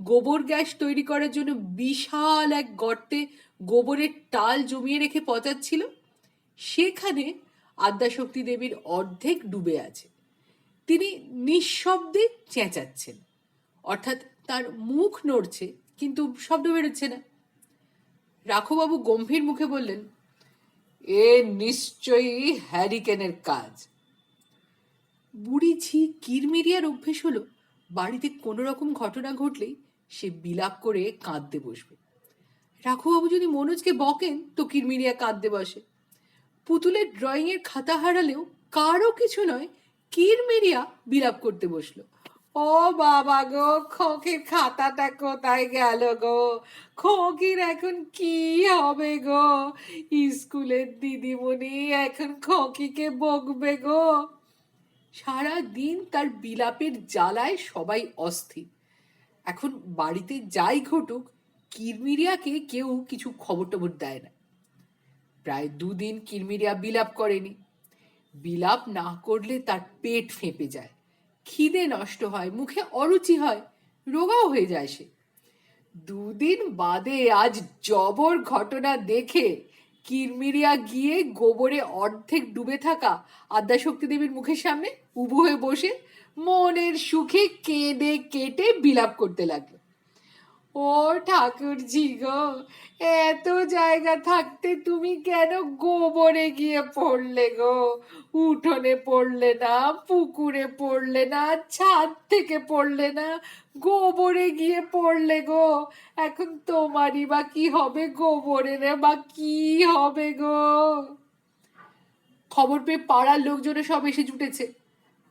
গোবর গ্যাস তৈরি করার জন্য বিশাল এক গর্তে গোবরের টাল জমিয়ে রেখে পচাচ্ছিল, সেখানে আদ্যাশক্তি দেবীর অর্ধেক ডুবে আছে। তিনি নিঃশব্দে চেঁচাচ্ছেন, অর্থাৎ তার মুখ নড়ছে কিন্তু শব্দ বেরোচ্ছে না। রাঘুবাবু গম্ভীর মুখে বললেন, এ নিশ্চয়ই হ্যারিকেনের কাজ। বুড়ি ঝি কিরমিরিয়ার অভ্যেস হলো বাড়িতে কোনো রকম ঘটনা ঘটলেই সে বিলাপ করে কাঁদতে বসবে। রাঘুবাবু যদি মনোজকে বকেন তো কিরমিরিয়া কাঁদতে বসে। পুতুলের ড্রয়িংয়ের খাতা হারালেও কারো কিছু নয়, কিরমিরিয়া বিলাপ করতে বসলো। ও বাবা গো, খোকের খাতাটা কোথায় গেল গো? খোকির এখন কি হবে গো? স্কুলের দিদিমণি এখন খোকিকে বকবে গো। সারা দিন তার বিলাপের জ্বালায় সবাই অস্থির। এখন বাড়িতে যাই ঘটুক, কিরমিরিয়াকে কেউ কিছু খবর টবর দেয় না। প্রায় 2 দিন কিরমিরিয়া বিলাপ করেনি। বিলাপ না করলে তার পেট ফেঁপে যায়, খিদে নষ্ট হয়, মুখে অরুচি হয়, রোগাও হয়ে যায় সে। 2 দিন বাদে আজ জবর ঘটনা দেখে কিরমিরিয়া গিয়ে গোবরে অর্ধেক ডুবে থাকা আদ্যাশক্তি দেবীর মুখের সামনে উবু হয়ে বসে মনের সুখে কেঁদে কেটে বিলাপ করতে লাগলো। ও ঠাকুরজি গো, এত জায়গা থাকতে তুমি কেন গোবরে গিয়ে পড়লে গো? উঠোনে পড়লে না, পুকুরে পড়লে না, ছাদ থেকে পড়লে না, গোবরে গিয়ে পড়লে গো। এখন তোমারই বা কি হবে, গোবরের বা কি হবে গো? খবর পেয়ে পাড়ার লোকজনে সব এসে জুটেছে।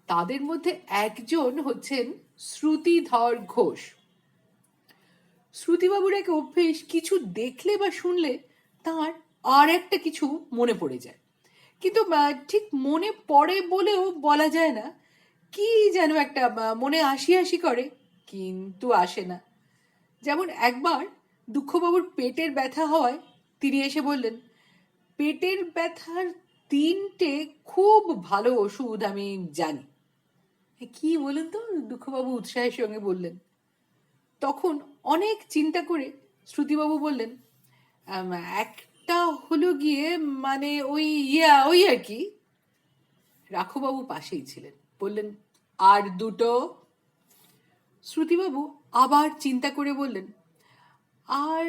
তাদের মধ্যে একজন হচ্ছেন শ্রুতিধর ঘোষ। শ্রুতিবাবুর এক অভ্যেস, কিছু দেখলে বা শুনলে তার আর একটা কিছু মনে পড়ে যায়, কিন্তু ঠিক মনে পড়ে বলেও বলা যায় না, কি যেন একটা মনে আসি আসি করে, কিন্তু আসে না। যেমন একবার দুঃখবাবুর পেটের ব্যথা হওয়ায় তিনি এসে বললেন, পেটের ব্যথার 3টে খুব ভালো ওষুধ আমি জানি। কি বলুন তো? দুঃখবাবু উৎসাহের সঙ্গে বললেন। তখন অনেক চিন্তা করে শ্রুতিবাবু বললেন, একটা হলো গিয়ে মানে ওই আর কি। রাঘুবাবু পাশেই ছিলেন, বললেন, আর 2টো? শ্রুতিবাবু আবার চিন্তা করে বললেন, আর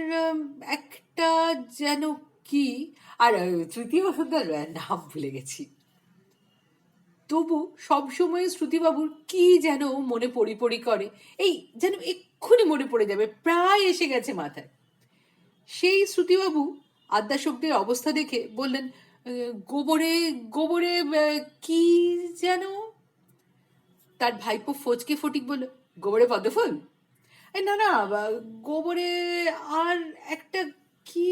একটা যেন কি, আর তৃতীয় ওষুধটার নাম ভুলে গেছি। তবু সবসময় শ্রুতিবাবুর কি যেন মনে পড়ি করে, এই যেন এক্ষুনি মনে পড়ে যাবে, প্রায় এসে গেছে মাথায়। সেই শ্রুতিবাবু আদ্যাশক্তির অবস্থা দেখে বললেন, গোবরে গোবরে কি যেন? তার ভাইপো ফচকে ফটিক বলল, গোবরে পদ্মফুল? না না, গোবরে আর একটা কি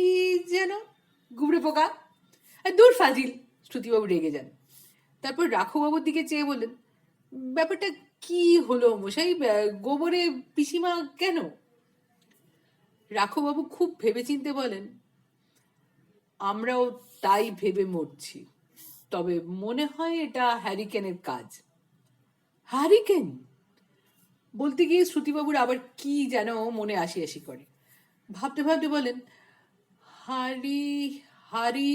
যেন, গুবরে পোকা। দূর ফাজিল! শ্রুতিবাবু রেগে যান। তারপর রাঘুবাবুর দিকে চেয়ে বললেন, ব্যাপারটা কি হলো মশাই? গোবরে পিসিমা কেন? রাঘুবাবু খুব ভেবেচিন্তে বলেন, আমরাও তাই ভেবে মরছি, তবে মনে হয় এটা হ্যারিকেনের কাজ। হ্যারিকেন? বলতে গিয়ে শ্রুতিবাবুর আবার কি যেন মনে আসি আসি করে। ভাবতে ভাবতে বলেন, হারি হারি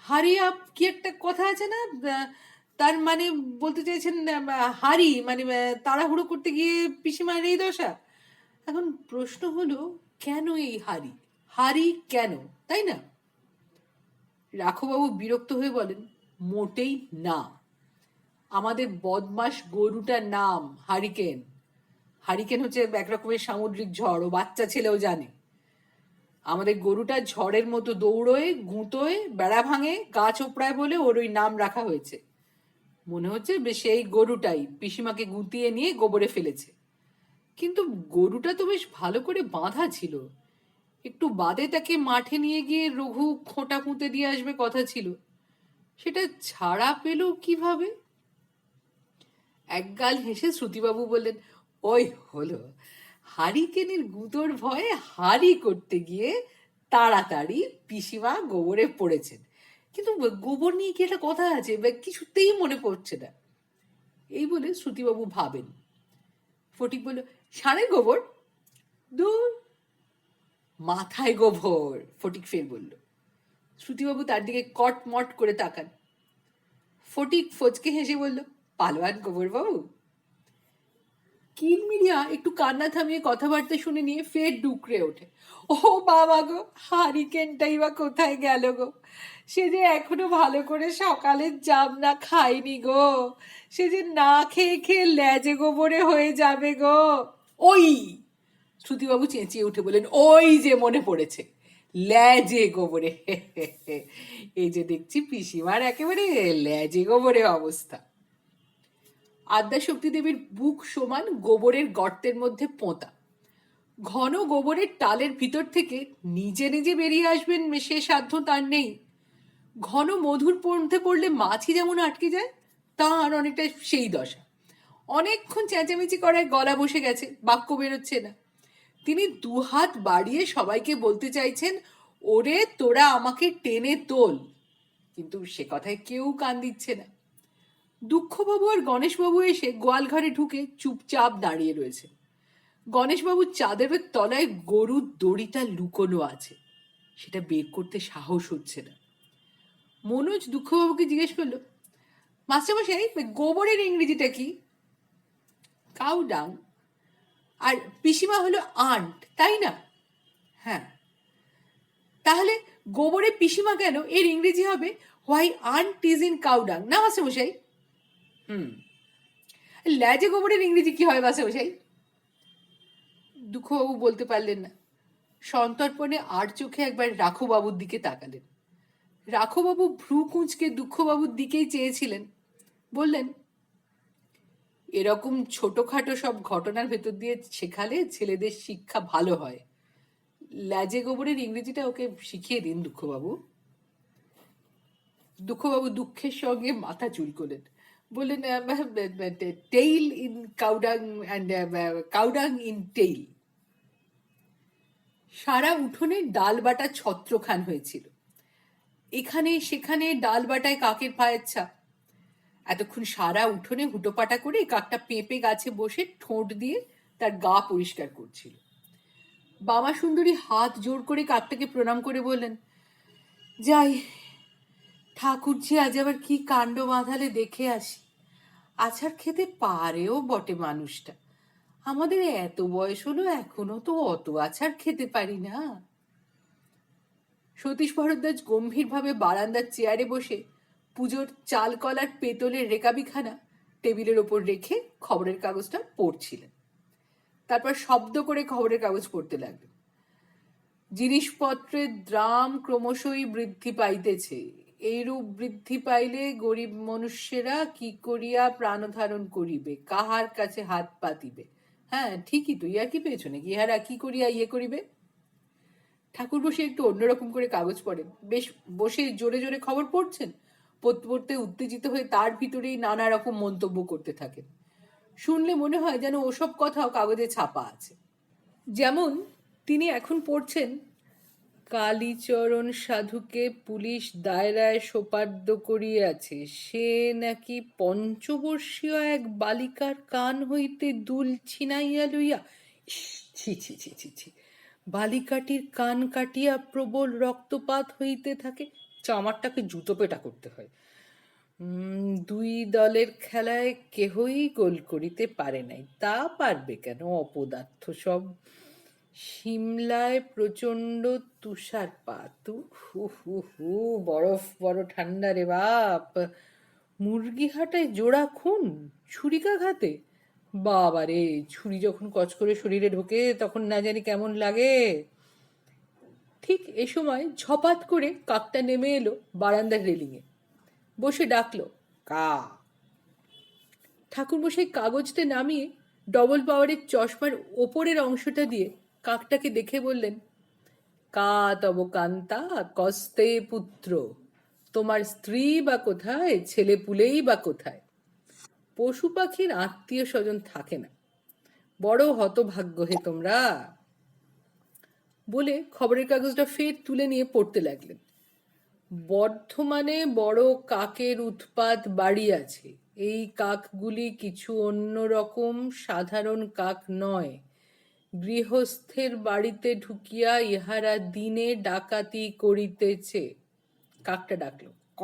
হারি আপ কি একটা কথা আছে না? তার মানে বলতে চাইছেন হারি মানে তাড়াহুড়ো করতে গিয়ে পিসিমার এই দশা। এখন প্রশ্ন হলো, কেন এই হারি? হারি কেন, তাই না? রাঘুবাবু বিরক্ত হয়ে বলেন, মোটেই না। আমাদের বদমাস গরুটার নাম হারিকেন। হারিকেন হচ্ছে এক রকমের সামুদ্রিক ঝড়, ও বাচ্চা ছেলেও জানে। আমাদের গরুটা ঝড়ের মতো দৌড়োয়, গুঁতোয়, বেড়া ভাঙে, গাছ ওপড়ায় বলে ওর ওই নাম রাখা হয়েছে। মনে হচ্ছে সেই গরুটাই পিসিমাকে গুঁতিয়ে নিয়ে গোবরে ফেলেছে। কিন্তু গরুটা তো বেশ ভালো করে বাঁধা ছিল, একটু বাদে তাকে মাঠে নিয়ে গিয়ে রঘু খোঁটা পুঁতে দিয়ে আসবে কথা ছিল, সেটা ছাড়া পেল কিভাবে? একগাল হেসে শ্রুতিবাবু বললেন, ওই হলো, হারিকেনের গুঁতোর ভয়ে হারি করতে গিয়ে তাড়াতাড়ি পিসিমা গোবরে পড়েছেন। কিন্তু গোবর নিয়ে কি একটা কথা আছে, কিছুতেই মনে পড়ছে না। এই বলে শ্রুতিবাবু ভাবেন। ফটিক বলল, ষাঁড়ের গোবর? দূর, মাথায় গোবর। ফটিক ফের বলল। শ্রুতিবাবু তার দিকে কটমট করে তাকান। ফটিক ফচকে হেসে বলল, পালোয়ান গোবর বাবু। কিরমিরিয়া একটু কান্না থামিয়ে কথাবার্তা শুনে নিয়ে ফের ডুকরে ওঠে। ও বাবা গো, হারিকেনটাই বা কোথায় গেল গো? সে যে এখনো ভালো করে সকালের জাম না খায়নি গো। সে যে না খেয়ে খেয়ে ল্যাজে গোবরে হয়ে যাবে গো। ওই, শ্রুতিবাবু চেঁচিয়ে উঠে বলেন, ওই যে মনে পড়েছে, ল্যাজে গোবরে। এই যে দেখছি পিসিমার একেবারে ল্যাজে গোবরে অবস্থা। আদ্যাশক্তি দেবীর বুক সমান গোবরের গর্তের মধ্যে পোঁতা। ঘন গোবরের টালের ভিতর থেকে নিজে নিজে বেরিয়ে আসবেন সে সাধ্য তার নেই। ঘন মধুর মধ্যে পড়লে মাছি যেমন আটকে যায়, তার অনেকটা সেই দশা। অনেকক্ষণ চেঁচামেচি করায় গলা বসে গেছে, বাক্য বেরোচ্ছে না। তিনি দুহাত বাড়িয়ে সবাইকে বলতে চাইছেন, ওরে তোরা আমাকে টেনে তোল, কিন্তু সে কথায় কেউ কান দিচ্ছে না। দুঃখবাবু আর গণেশবাবু এসে গোয়ালঘরে ঢুকে চুপচাপ দাঁড়িয়ে রয়েছে। গণেশবাবুর চাদরের তলায় গরুর দড়িটা লুকোনো আছে, সেটা বের করতে সাহস হচ্ছে না। মনোজ দুঃখবাবুকে জিজ্ঞেস করলো, মাস্টারমশাই গোবরের ইংরেজিটা কি? কাউ ডাং। আর পিসিমা হলো আন্ট, তাই না? হ্যাঁ। তাহলে গোবরে পিসিমা কেন, এর ইংরেজি হবে why ant is in cow dung, না মাস্টারমশাই? হুম। ল্যাজে গোবরের ইংরেজি কি হয় মাস্টারমশাই? দুঃখবাবু বলতে পারলেন না। সন্তর্পণে আর চোখে একবার রাখুবাবুর দিকে তাকালেন। রাখুবাবু ভ্রু কুঁচকে দুঃখবাবুর দিকেই চেয়েছিলেন। বললেন, এরকম ছোটখাটো সব ঘটনার ভেতর দিয়ে শেখালে ছেলেদের শিক্ষা ভালো হয়। ল্যাজে গোবরের ইংরেজিটা ওকে শিখিয়ে দিন দুঃখবাবু। দুঃখবাবু দুঃখের সঙ্গে মাথা চুলকোলেন। বললেন, tail in cow dung and cow dung in tail. সারা উঠোনে ডাল বাটা ছত্রখান হয়েছিল। এখানে সেখানে ডাল বাটায় কাকের পায়ের ছাপ। এতক্ষণ সারা উঠোনে হুটোপাটা করে কাকটা পেঁপে গাছে বসে ঠোঁট দিয়ে তার গা পরিষ্কার করছিল। বামা সুন্দরী হাত জোর করে কাকটাকে প্রণাম করে বললেন, যাই, ঠাকুরজি আজ আবার কি কাণ্ড বাঁধালে দেখে আসি। আছাড় খেতে পারেও বটে মানুষটা। আমাদের এত বয়স হলো এখনো তো অত আছাড় খেতে পারি না। সতীশ ভরদ্বাজ গম্ভীরভাবে বারান্দার চেয়ারে বসে পুজোর চাল কলার পেতলের রেকাবিখানা টেবিলের ওপর রেখে খবরের কাগজটা পড়ছিলেন। তারপর শব্দ করে খবরের কাগজ পড়তে লাগলেন। জিনিসপত্রের দাম ক্রমশই বৃদ্ধি পাইতেছে। এইরূপ বৃদ্ধি পাইলে গরিব মনুষ্যেরা কি করিয়া প্রাণ ধারণ করিবে, কাহার কাছে হাত পাতিবে? হ্যাঁ ঠিকই তো, ইয়া কি পেয়েছ নাকি, ইহারা কি করিয়া ইয়ে করিবে? ঠাকুর বসে একটু অন্যরকম করে কাগজ পড়েন, বেশ বসে জোরে জোরে খবর পড়ছেন। পড়তে পড়তে উত্তেজিত হয়ে তার ভিতরেই নানা রকম মন্তব্য করতে থাকেন। শুনলে মনে হয় যেন ওসব কথাও কাগজে ছাপা আছে। যেমন তিনি এখন পড়ছেন, কালীচরণ সাধুকে পুলিশ দায়রায় সোপার্দ করিয়াছে। সে নাকি পঞ্চবর্ষীয় এক বালিকার কান হইতে দুল ছিনাইয়া লইয়া, ছি ছি ছি ছি ছি, বালিকাটির কান কাটিয়া প্রবল রক্তপাত হইতে থাকে। চামারটাকে জুতো পেটা করতে হয়। দুই দলের খেলায় কেহই গোল করিতে পারে নাই। তা পারবে কেন, অপদার্থ সব। সিমলায় প্রচন্ড তুষারপাত, হু হু হু, বরফ বড় ঠান্ডা রে বাপ। মুরগিহাটায় জোড়া খুন ছুরিকাঘাতে। বাবা রে, ছুরি যখন কচ করে শরীরে ঢোকে তখন না জানি কেমন লাগে। ঠিক এ সময় ঝপাত করে কাকটা নেমে এলো বারান্দার রেলিংয়ে, বসে ডাকলো, কা। ঠাকুরমশাই কাগজটা নামিয়ে ডবল পাওয়ারের চশমার ওপরের অংশটা দিয়ে কাকটাকে দেখে বললেন, কা তব কান্তা কস্তে পুত্র, তোমার স্ত্রী বা কোথায়, ছেলে পুলেই বা কোথায়? পশু পাখির আত্মীয় স্বজন থাকে না, বড় হতভাগ্য হে তোমরা। বলে খবরের কাগজটা ফের তুলে নিয়ে পড়তে লাগলেন। বর্ধমানে বড় কাকের উৎপাত বাড়িয়াছে। এই কাকগুলি কিছু অন্যরকম সাধারণ কাক নয়। গৃহস্থের বাড়িতে ঢুকিয়া ইহারা দিনে ডাকাতি করিতেছে। কাকটা ডাকলো, ক।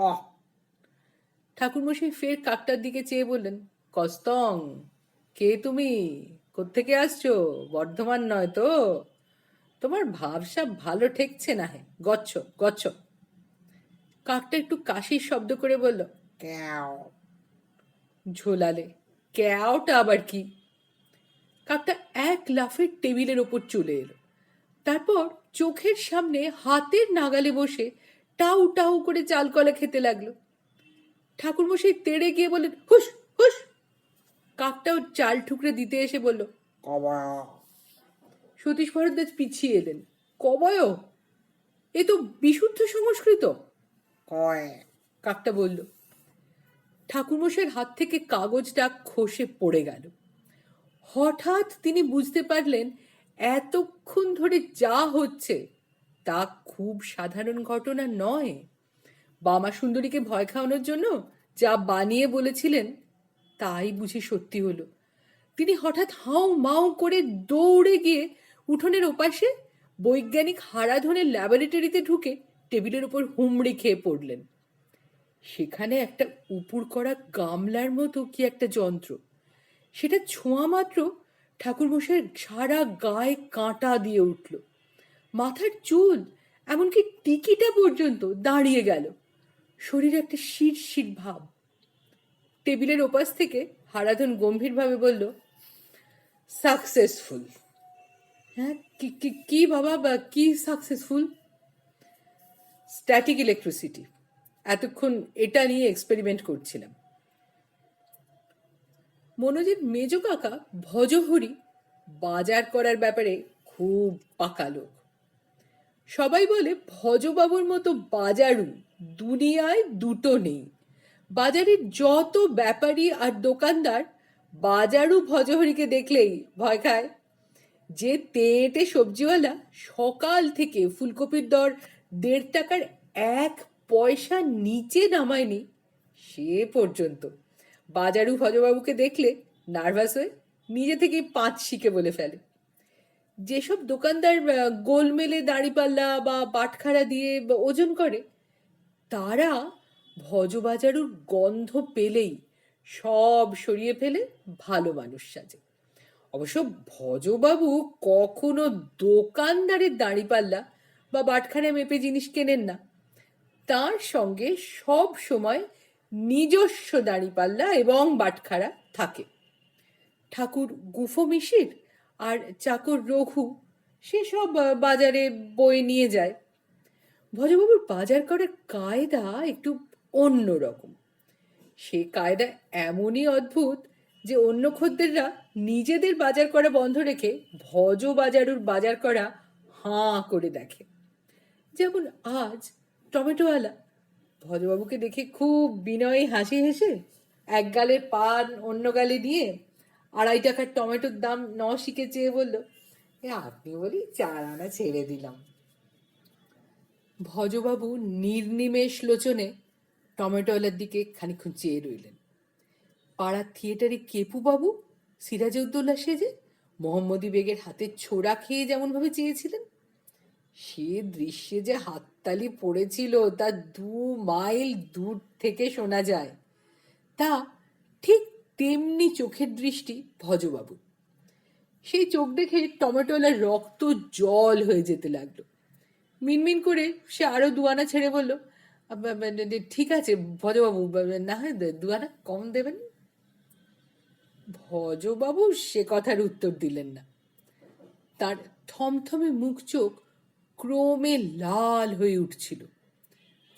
ঠাকুরমশাই ফের কাকটার দিকে চেয়ে বললেন, কস্তং, কে তুমি? কোত্থেকে আসছো? বর্ধমান নয় তো? তোমার ভাবসাব ভালো ঠেকছে না হে, গচ্ছ গচ্ছ। কাকটা একটু কাশির শব্দ করে বলল, ক্যাও। ঝোলালে, ক্যাওটা আবার কি? কাকটা এক লাফে টেবিলের ওপর চলে এলো। তারপর চোখের সামনে হাতের নাগালে বসে টাউ টাউ করে চালকলা খেতে লাগলো। ঠাকুরমশাই তেড়ে গিয়ে বললেন, হুস হুস। কাকটাও চাল ঠুকরে দিতে এসে বলল, কবয়। সতীশ ভরদ্বাজ পিছিয়ে এলেন। কবয়? এ তো বিশুদ্ধ সংস্কৃত। কয়, কাকটা বলল। ঠাকুরমশাইয়ের হাত থেকে কাগজটা খসে পড়ে গেল। হঠাৎ তিনি বুঝতে পারলেন এতক্ষণ ধরে যা হচ্ছে তা খুব সাধারণ ঘটনা নয়। বামা সুন্দরীকে ভয় খাওয়ানোর জন্য যা বানিয়ে বলেছিলেন তাই বুঝি সত্যি হলো। তিনি হঠাৎ হাউ মাউ করে দৌড়ে গিয়ে উঠোনের ওপাশে বৈজ্ঞানিক হারাধনের ল্যাবরেটরিতে ঢুকে টেবিলের উপর হুমড়ি খেয়ে পড়লেন। সেখানে একটা উপুর করা গামলার মতো কি একটা যন্ত্র। সেটা ছোঁয়া মাত্র ঠাকুরমশাইয়ের সারা গায়ে কাঁটা দিয়ে উঠল। মাথার চুল, এমনকি টিকিটা পর্যন্ত দাঁড়িয়ে গেল। শরীরে একটা শিরশির ভাব। টেবিলের ওপাশ থেকে হারাধন গম্ভীরভাবে বলল, সাকসেসফুল। হ্যাঁ, কি বাবা, বা কি সাকসেসফুল? Static electricity. এতক্ষণ এটা নিয়ে এক্সপেরিমেন্ট করছিলাম। মনোজের মেজ কাকা ভজহরি বাজার করার ব্যাপারে খুব পাকা লোক। সবাই বলে ভজবাবুর মতো বাজারু দুনিয়ায় দুটো নেই। বাজারের যত ব্যাপারী আর দোকানদার বাজারু ভজহরিকে দেখলেই ভয় খায়। যে তেঁটে সবজিওয়ালা সকাল থেকে ফুলকপির দর 1.5 টাকার 1 পয়সা নিচে নামায়নি, সে পর্যন্ত বাজারু ভজবাবুকে দেখলে নার্ভাস হয়ে নিজে থেকেই 5 শিখে বলে ফেলে। যেসব দোকানদার গোলমেলে দাঁড়িপাল্লা বা বাটখারা দিয়ে ওজন করে, তারা ভজবাজারুর গন্ধ পেলেই সব সরিয়ে ফেলে ভালো মানুষ সাজে। অবশ্য ভজবাবু কখনো দোকানদারের দাঁড়িপাল্লা বা বাটখারা মেপে জিনিস কেনেন না। তার সঙ্গে সব সময় নিজস্ব দাঁড়িপাল্লা এবং বাটখারা থাকে। ঠাকুর গুফো মিশির আর চাকর রঘু সেসব বাজারে বই নিয়ে যায়। ভজবাবুর বাজার করার কায়দা একটু অন্য রকম। সে কায়দা এমনই অদ্ভুত যে অন্য খদ্দেররা নিজেদের বাজার করা বন্ধ রেখে ভজ বাজারুর বাজার করা হাঁ করে দেখে। যেমন আজ টমেটোওয়ালা ভজবাবুকে দেখে খুব বিনয়ী হাসি হেসে এক গালে পান অন্য গালে নিয়ে 2.5 টাকার টমেটোর দাম শিখে চেয়ে বলল, আপনি বলি 4 আনা ছেড়ে দিলাম। ভজবাবু নির্নিমেষ লোচনে টমেটোওয়ালার দিকে খানিক্ষণ চেয়ে রইলেন। পাড়ার থিয়েটারে কেপুবাবু সিরাজউদ্দৌলা সেজে মোহাম্মদী বেগের হাতের ছোড়া খেয়ে যেমনভাবে চেয়েছিলেন, সে দৃশ্যে যে হাততালি পড়েছিল তা 2 মাইল দূর থেকে শোনা যায়। তা ঠিক তেমনি চোখের দৃষ্টি ভজবাবু। সেই চোখ দেখে টমেটোওয়ালার রক্ত জল হয়ে যেতে লাগলো। মিনমিন করে সে আরো 2 আনা ছেড়ে বলল, ঠিক আছে ভজবাবু, না হয় 2 আনা কম দেবেন। ভজবাবু সে কথার উত্তর দিলেন না। তার থমথমে মুখ চোখ ক্রমে লাল হয়ে উঠছিল।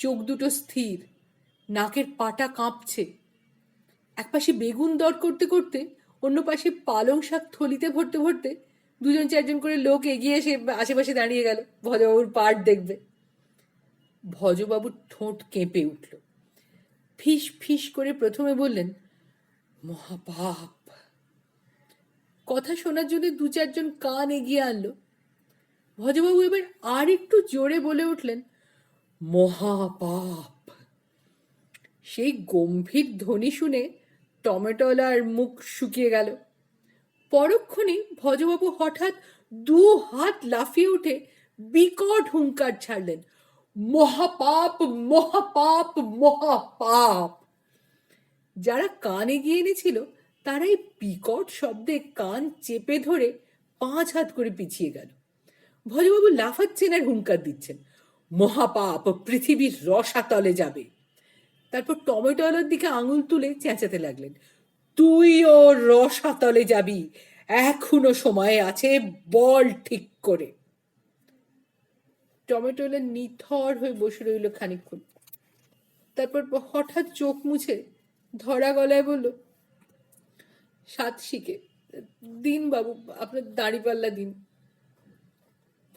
চোখ দুটো স্থির, নাকের পাটা কাঁপছে। একপাশে বেগুন দর করতে করতে অন্য পাশে পালং শাক থলিতে ভরতে ভরতে 2-4জন করে লোক এগিয়ে এসে আশেপাশে দাঁড়িয়ে গেল ভজবাবুর পাট দেখবে। ভজবাবুর ঠোঁট কেঁপে উঠল। ফিস ফিস করে প্রথমে বললেন, মহাপাপ। কথা শোনার জন্য 2-4জন কান এগিয়ে আনলো। ভজবাবু এবার আর একটু জোরে বলে উঠলেন, মহাপাপ। সেই গম্ভীর ধ্বনি শুনে টমেটোওয়ালার মুখ শুকিয়ে গেল। পরক্ষণে ভজবাবু হঠাৎ 2 হাত লাফিয়ে উঠে বিকট হুঙ্কার ছাড়লেন, মহাপাপ মহাপাপ মহাপাপ। যারা কান এগিয়ে এনেছিল তারাই বিকট শব্দে কান চেপে ধরে 5 হাত করে পিছিয়ে গেল। ভজবাবু লাফাচ্ছেন আর হুঙ্কার দিচ্ছেন, মহাপাপ, পৃথিবীর রসাতলে যাবে। তারপর টমেটো আলোর দিকে আঙুল তুলে চেঁচাতে লাগলেন, তুইও রসাতলে যাবি, এখনো সময় আছে, বল ঠিক করে। টমেটো নিথর হয়ে বসে রইল খানিকক্ষণ। তারপর হঠাৎ চোখ মুছে ধরা গলায় বলল, 7 শিকে দিন বাবু, আপনার দাঁড়িপাল্লা দিন।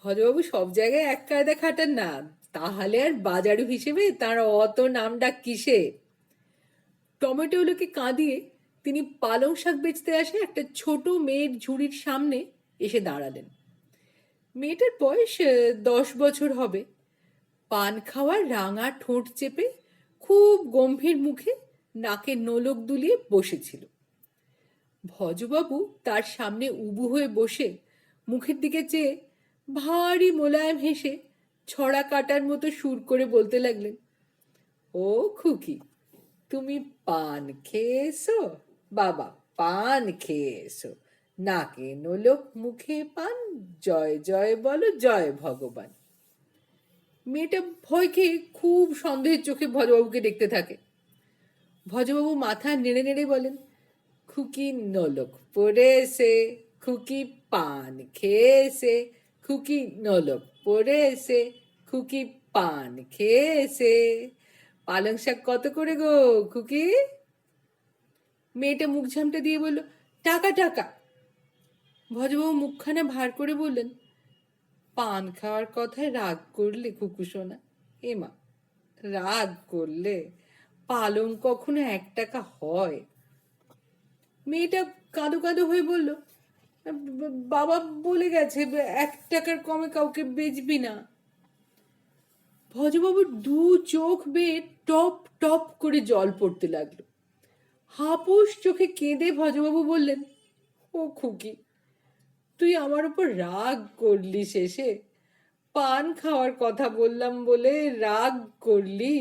ভজবাবু সব জায়গায় এক কায়দা খাটান না, তাহলে আর বাজারু হিসেবে তার অত নাম ডাক কিসে? টমেটোগুলোকে কাঁদিয়ে তিনি পালং শাক বেচতে আসে একটা ছোট মেয়ের ঝুড়ির সামনে এসে দাঁড়ালেন। মেয়েটার বয়স 10 বছর হবে। পান খাওয়ার রাঙা ঠোঁট চেপে খুব গম্ভীর মুখে নাকে নোলক দুলিয়ে বসেছিল। ভজবাবু তার সামনে উবু হয়ে বসে মুখের দিকে চেয়ে ভারী মোলায়েম হেসে ছড়া কাটার মতো সুর করে বলতে লাগলেন, ও খুকি, তুমি পান খেয়েছো বাবা, পান খেয়েছো, নাকে নোলক মুখে পান, জয় জয় বলো, জয় ভগবান। মেয়েটা ভয় খেয়ে খুব সন্দেহের চোখে ভজবাবুকে দেখতে থাকে। ভজবাবু মাথা নেড়ে নেড়ে বলেন, খুকি নোলক পড়েছে, খুকি পান খেয়েছে, খুকি নোলক পড়েছে, খুকি পান খেয়েছে, পালং শাক কত করে গো খুকি? মেয়েটা মুখ ঝামটা দিয়ে বলল, টাকা টাকা। ভজবাবু মুখখানা ভার করে বললেন, পান খাওয়ার কথায় রাগ করলে খুকু সোনা? এমা, রাগ করলে? পালং কখনো 1 টাকা হয়? মেয়েটা কাঁদো কাঁদো হয়ে বলল, বাবা বলে গেছে 1 টাকার কমে কাউকে বেচবি না। ভজবাবুর 2 চোখ বেয়ে টপ টপ করে জল পড়তে লাগলো। হাপুস চোখে কেঁদে ভজবাবু বললেন, ও খুকি, তুই আমার উপর রাগ করলি শেষে? পান খাওয়ার কথা বললাম বলে রাগ করলি?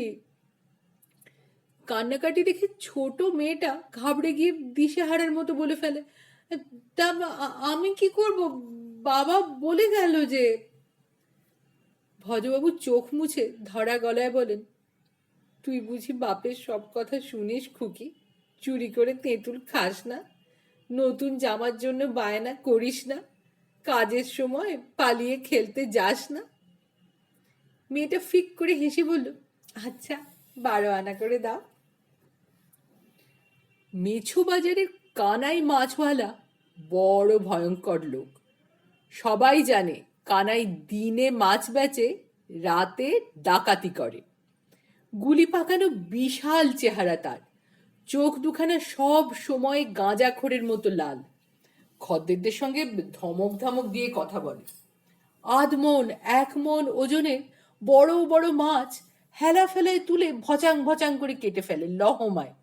কান্নাকাটি দেখে ছোট মেয়েটা ঘাবড়ে গিয়ে দিশেহারার মতো বলে ফেলে, তা আমি কি করব, বাবা বলে গেল যে। ভজবাবু চোখ মুছে ধরা গলায় বলেন, তুই বুঝি বাপের সব কথা শুনিস খুকি? চুরি করে তেঁতুল খাস না? নতুন জামার জন্য বায়না করিস না? কাজের সময় পালিয়ে খেলতে যাস না? মেয়েটা ফিক করে হেসে বলল, আচ্ছা 12 আনা করে দাও। মেছো বাজারের কানাই মাছওয়ালা বড় ভয়ঙ্কর লোক। সবাই জানে কানাই দিনে মাছ বেচে, রাতে ডাকাতি করে। গুলি পাকানো বিশাল চেহারা তার, চোখ দুখানা সব সময় গাঁজাখোরের মতো লাল। খদ্দেরদের সঙ্গে ধমক ধমক দিয়ে কথা বলে। 1 মণ 1 মণ ওজনের বড় বড় মাছ হেলা ফেলায় তুলে ভচাং ভচাং করে কেটে ফেলে লহমায়।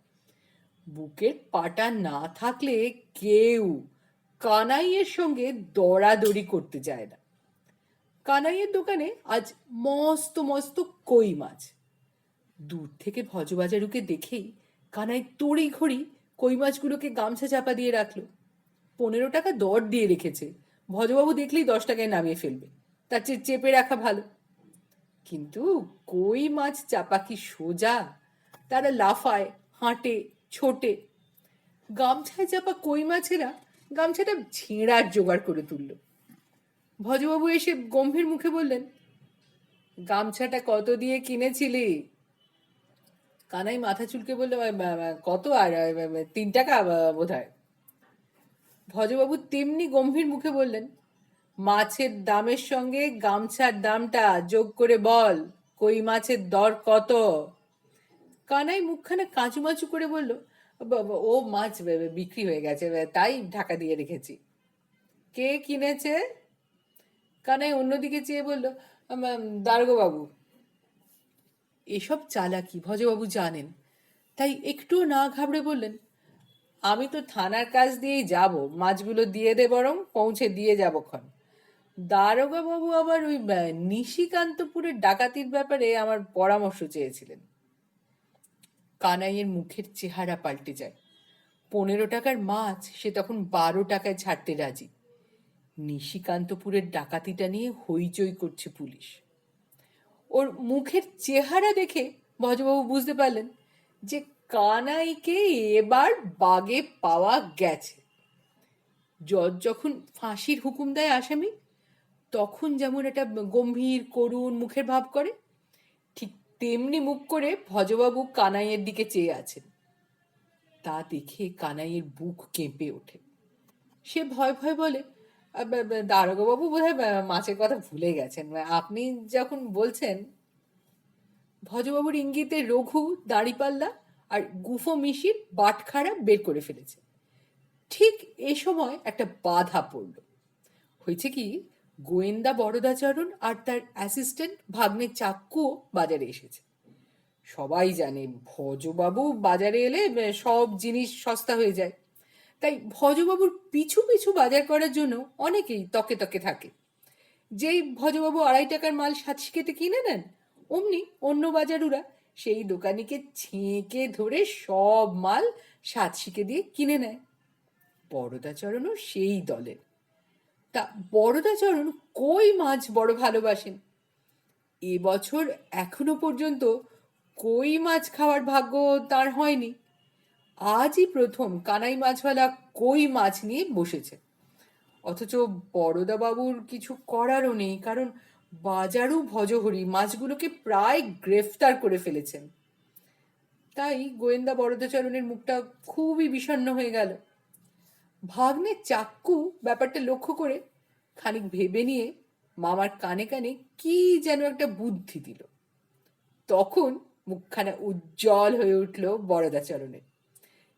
বুকের পাটা না থাকলে কেউ কানাইয়ের সঙ্গে দরাদরি করতে যায় না। কানাইয়ের দোকানে আজ মস্ত মস্ত কই মাছ। দূর থেকে ভজবাজারুকে দেখেই কানাই তড়ি ঘড়ি কই মাছগুলোকে গামছা চাপা দিয়ে রাখলো। 15 টাকা দর দিয়ে রেখেছে। ভজবাবু দেখলেই 10 টাকায় নামিয়ে ফেলবে, তার চেয়ে চেপে রাখা ভালো। কিন্তু কই মাছ চাপা কি সোজা? তারা লাফায়, হাঁটে, ছোটে। গামছায় চাপা কই মাছেরা গামছাটা ছেঁড়ার জোগাড় করে তুলল। ভজবাবু এসে গম্ভীর মুখে বললেন, গামছাটা কত দিয়ে কিনেছিলি? কানাই মাথা চুলকে বলল, কত আর 3 টাকা বোধ হয়। ভজবাবু তেমনি গম্ভীর মুখে বললেন, মাছের দামের সঙ্গে গামছার দামটা যোগ করে বল, কই মাছের দর কত? কানাই মুখখানা কাঁচুমাচু করে বলল, ও মাছ বিক্রি হয়ে গেছে, তাই ঢাকা দিয়ে রেখেছি। কে কিনেছে? কানাই অন্যদিকে চেয়ে বলল, দারোগাবাবু। এসব চালাকি ভজবাবু জানেন, তাই একটুও না ঘাবড়ে বললেন, আমি তো থানার কাজ দিয়েই যাব, মাছগুলো দিয়ে দে, বরং পৌঁছে দিয়ে যাবক্ষণ। দারোগাবাবু আবার ওই নিশিকান্তপুরের ডাকাতির ব্যাপারে আমার পরামর্শ চেয়েছিলেন। কানাইয়ের মুখের চেহারা পাল্টে যায়। 15 টাকার মাছ সে তখন 12 টাকায় ছাড়তে রাজি। নিশিকান্তপুরের ডাকাতিটা নিয়ে হইচই করছে পুলিশ। ওর মুখের চেহারা দেখে ভজবাবু বুঝতে পারলেন যে কানাইকে এবার বাগে পাওয়া গেছে। জজ যখন ফাঁসির হুকুম দেয় আসামি, তখন যেমন একটা গম্ভীর করুণ মুখের ভাব করে, ঠিক তেমনি মুখ করে ভজবাবু কানাইয়ের দিকে চেয়ে আছেন। তা দেখে কানাইয়ের বুক কেঁপে ওঠে। সে ভয় ভয় বলে, দারোগাবাবু বোধহয় মাছের কথা ভুলে গেছেন, আপনি যখন বলছেন। ভজবাবুর ইঙ্গিতে রঘু দাঁড়িপাল্লা আর গুফো মিশির বাটখারা বের করে ফেলেছে। ঠিক এ সময় একটা বাধা পড়ল। হয়েছে কি, গোয়েন্দা বরদাচরণ আর তার অ্যাসিস্ট্যান্ট ভাগ্নে চাক্কুও বাজারে এসেছে। সবাই জানে ভজবাবু বাজারে এলে সব জিনিস সস্তা হয়ে যায়, তাই ভজবাবুর পিছু পিছু বাজার করার জন্য অনেকেই তকে তকে থাকে। যেই ভজবাবু 2.5 টাকার মাল 7 কিনে নেন, অমনি অন্য বাজারুরা সেই দোকানিকে ছেঁকে ধরে সব মাল 7 দিয়ে কিনে নেয়। বরদাচরণও সেই দলের। তা বরদাচরণ কই মাছ বড় ভালোবাসেন। এবছর এখনো পর্যন্ত কই মাছ খাওয়ার ভাগ্য তার হয়নি। আজই প্রথম কানাই মাছওয়ালা কই মাছ নিয়ে বসেছে। অথচ বরদাবাবুর কিছু করারও নেই, কারণ বাজারু ভজহরি মাছগুলোকে প্রায় গ্রেফতার করে ফেলেছেন। তাই গোয়েন্দা বরদাচরণের মুখটা খুবই বিষণ্ণ হয়ে গেল। ভাগ্নে চাক্কু ব্যাপারটা লক্ষ্য করে খানিক ভেবে নিয়ে মামার কানে কানে কি যেন একটা বুদ্ধি দিল। তখন মুখখানা উজ্জ্বল হয়ে উঠল বরদাচরণের।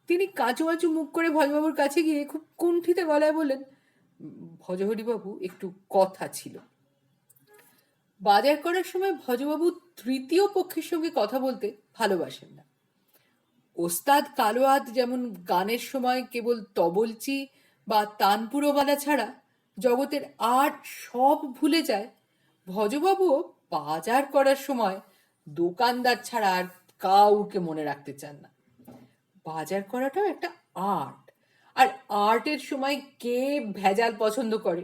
তিনি কাঁচু কাঁচু মুখ করে ভজবাবুর কাছে গিয়ে খুব কুণ্ঠিত গলায় বললেন, ভজহরিবাবু, একটু কথা ছিল। বাজার করার সময় ভজবাবু তৃতীয় পক্ষের সঙ্গে কথা বলতে ভালোবাসেন না। ওস্তাদ কালোয়াদ যেমন গানের সময় কেবল তবলচি বা তানপুরওয়ালা ছাড়া জগতের আর সব ভুলে যায়, ভজবাবুও বাজার করার সময় দোকানদার ছাড়া আর কাউকে মনে রাখতে চান না। বাজার করাটাও একটা আর্ট, আর আর্টের সময় কে ভেজাল পছন্দ করে।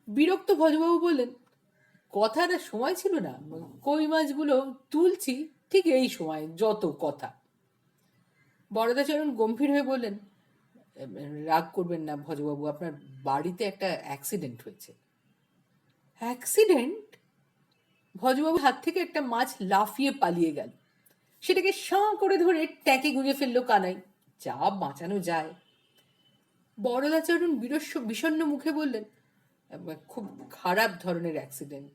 বিরক্ত ভজবাবু বললেন, কথার আর সময় ছিল না, কই মাছগুলো তুলছি ঠিক এই সময়, যত কথা। বরদাচরণ গম্ভীর হয়ে বললেন, রাগ করবেন না ভজবাবু, আপনার বাড়িতে একটা অ্যাক্সিডেন্ট হয়েছে। অ্যাক্সিডেন্ট? ভজবাবুর হাত থেকে একটা মাছ লাফিয়ে পালিয়ে গেল। সেটাকে সাঁ করে ধরে ট্যাঁকে গুঁজে ফেললো কানাই। যা বাঁচানো যায়। বরদাচরণ বিষণ্ণ মুখে বললেন, খুব খারাপ ধরনের অ্যাক্সিডেন্ট।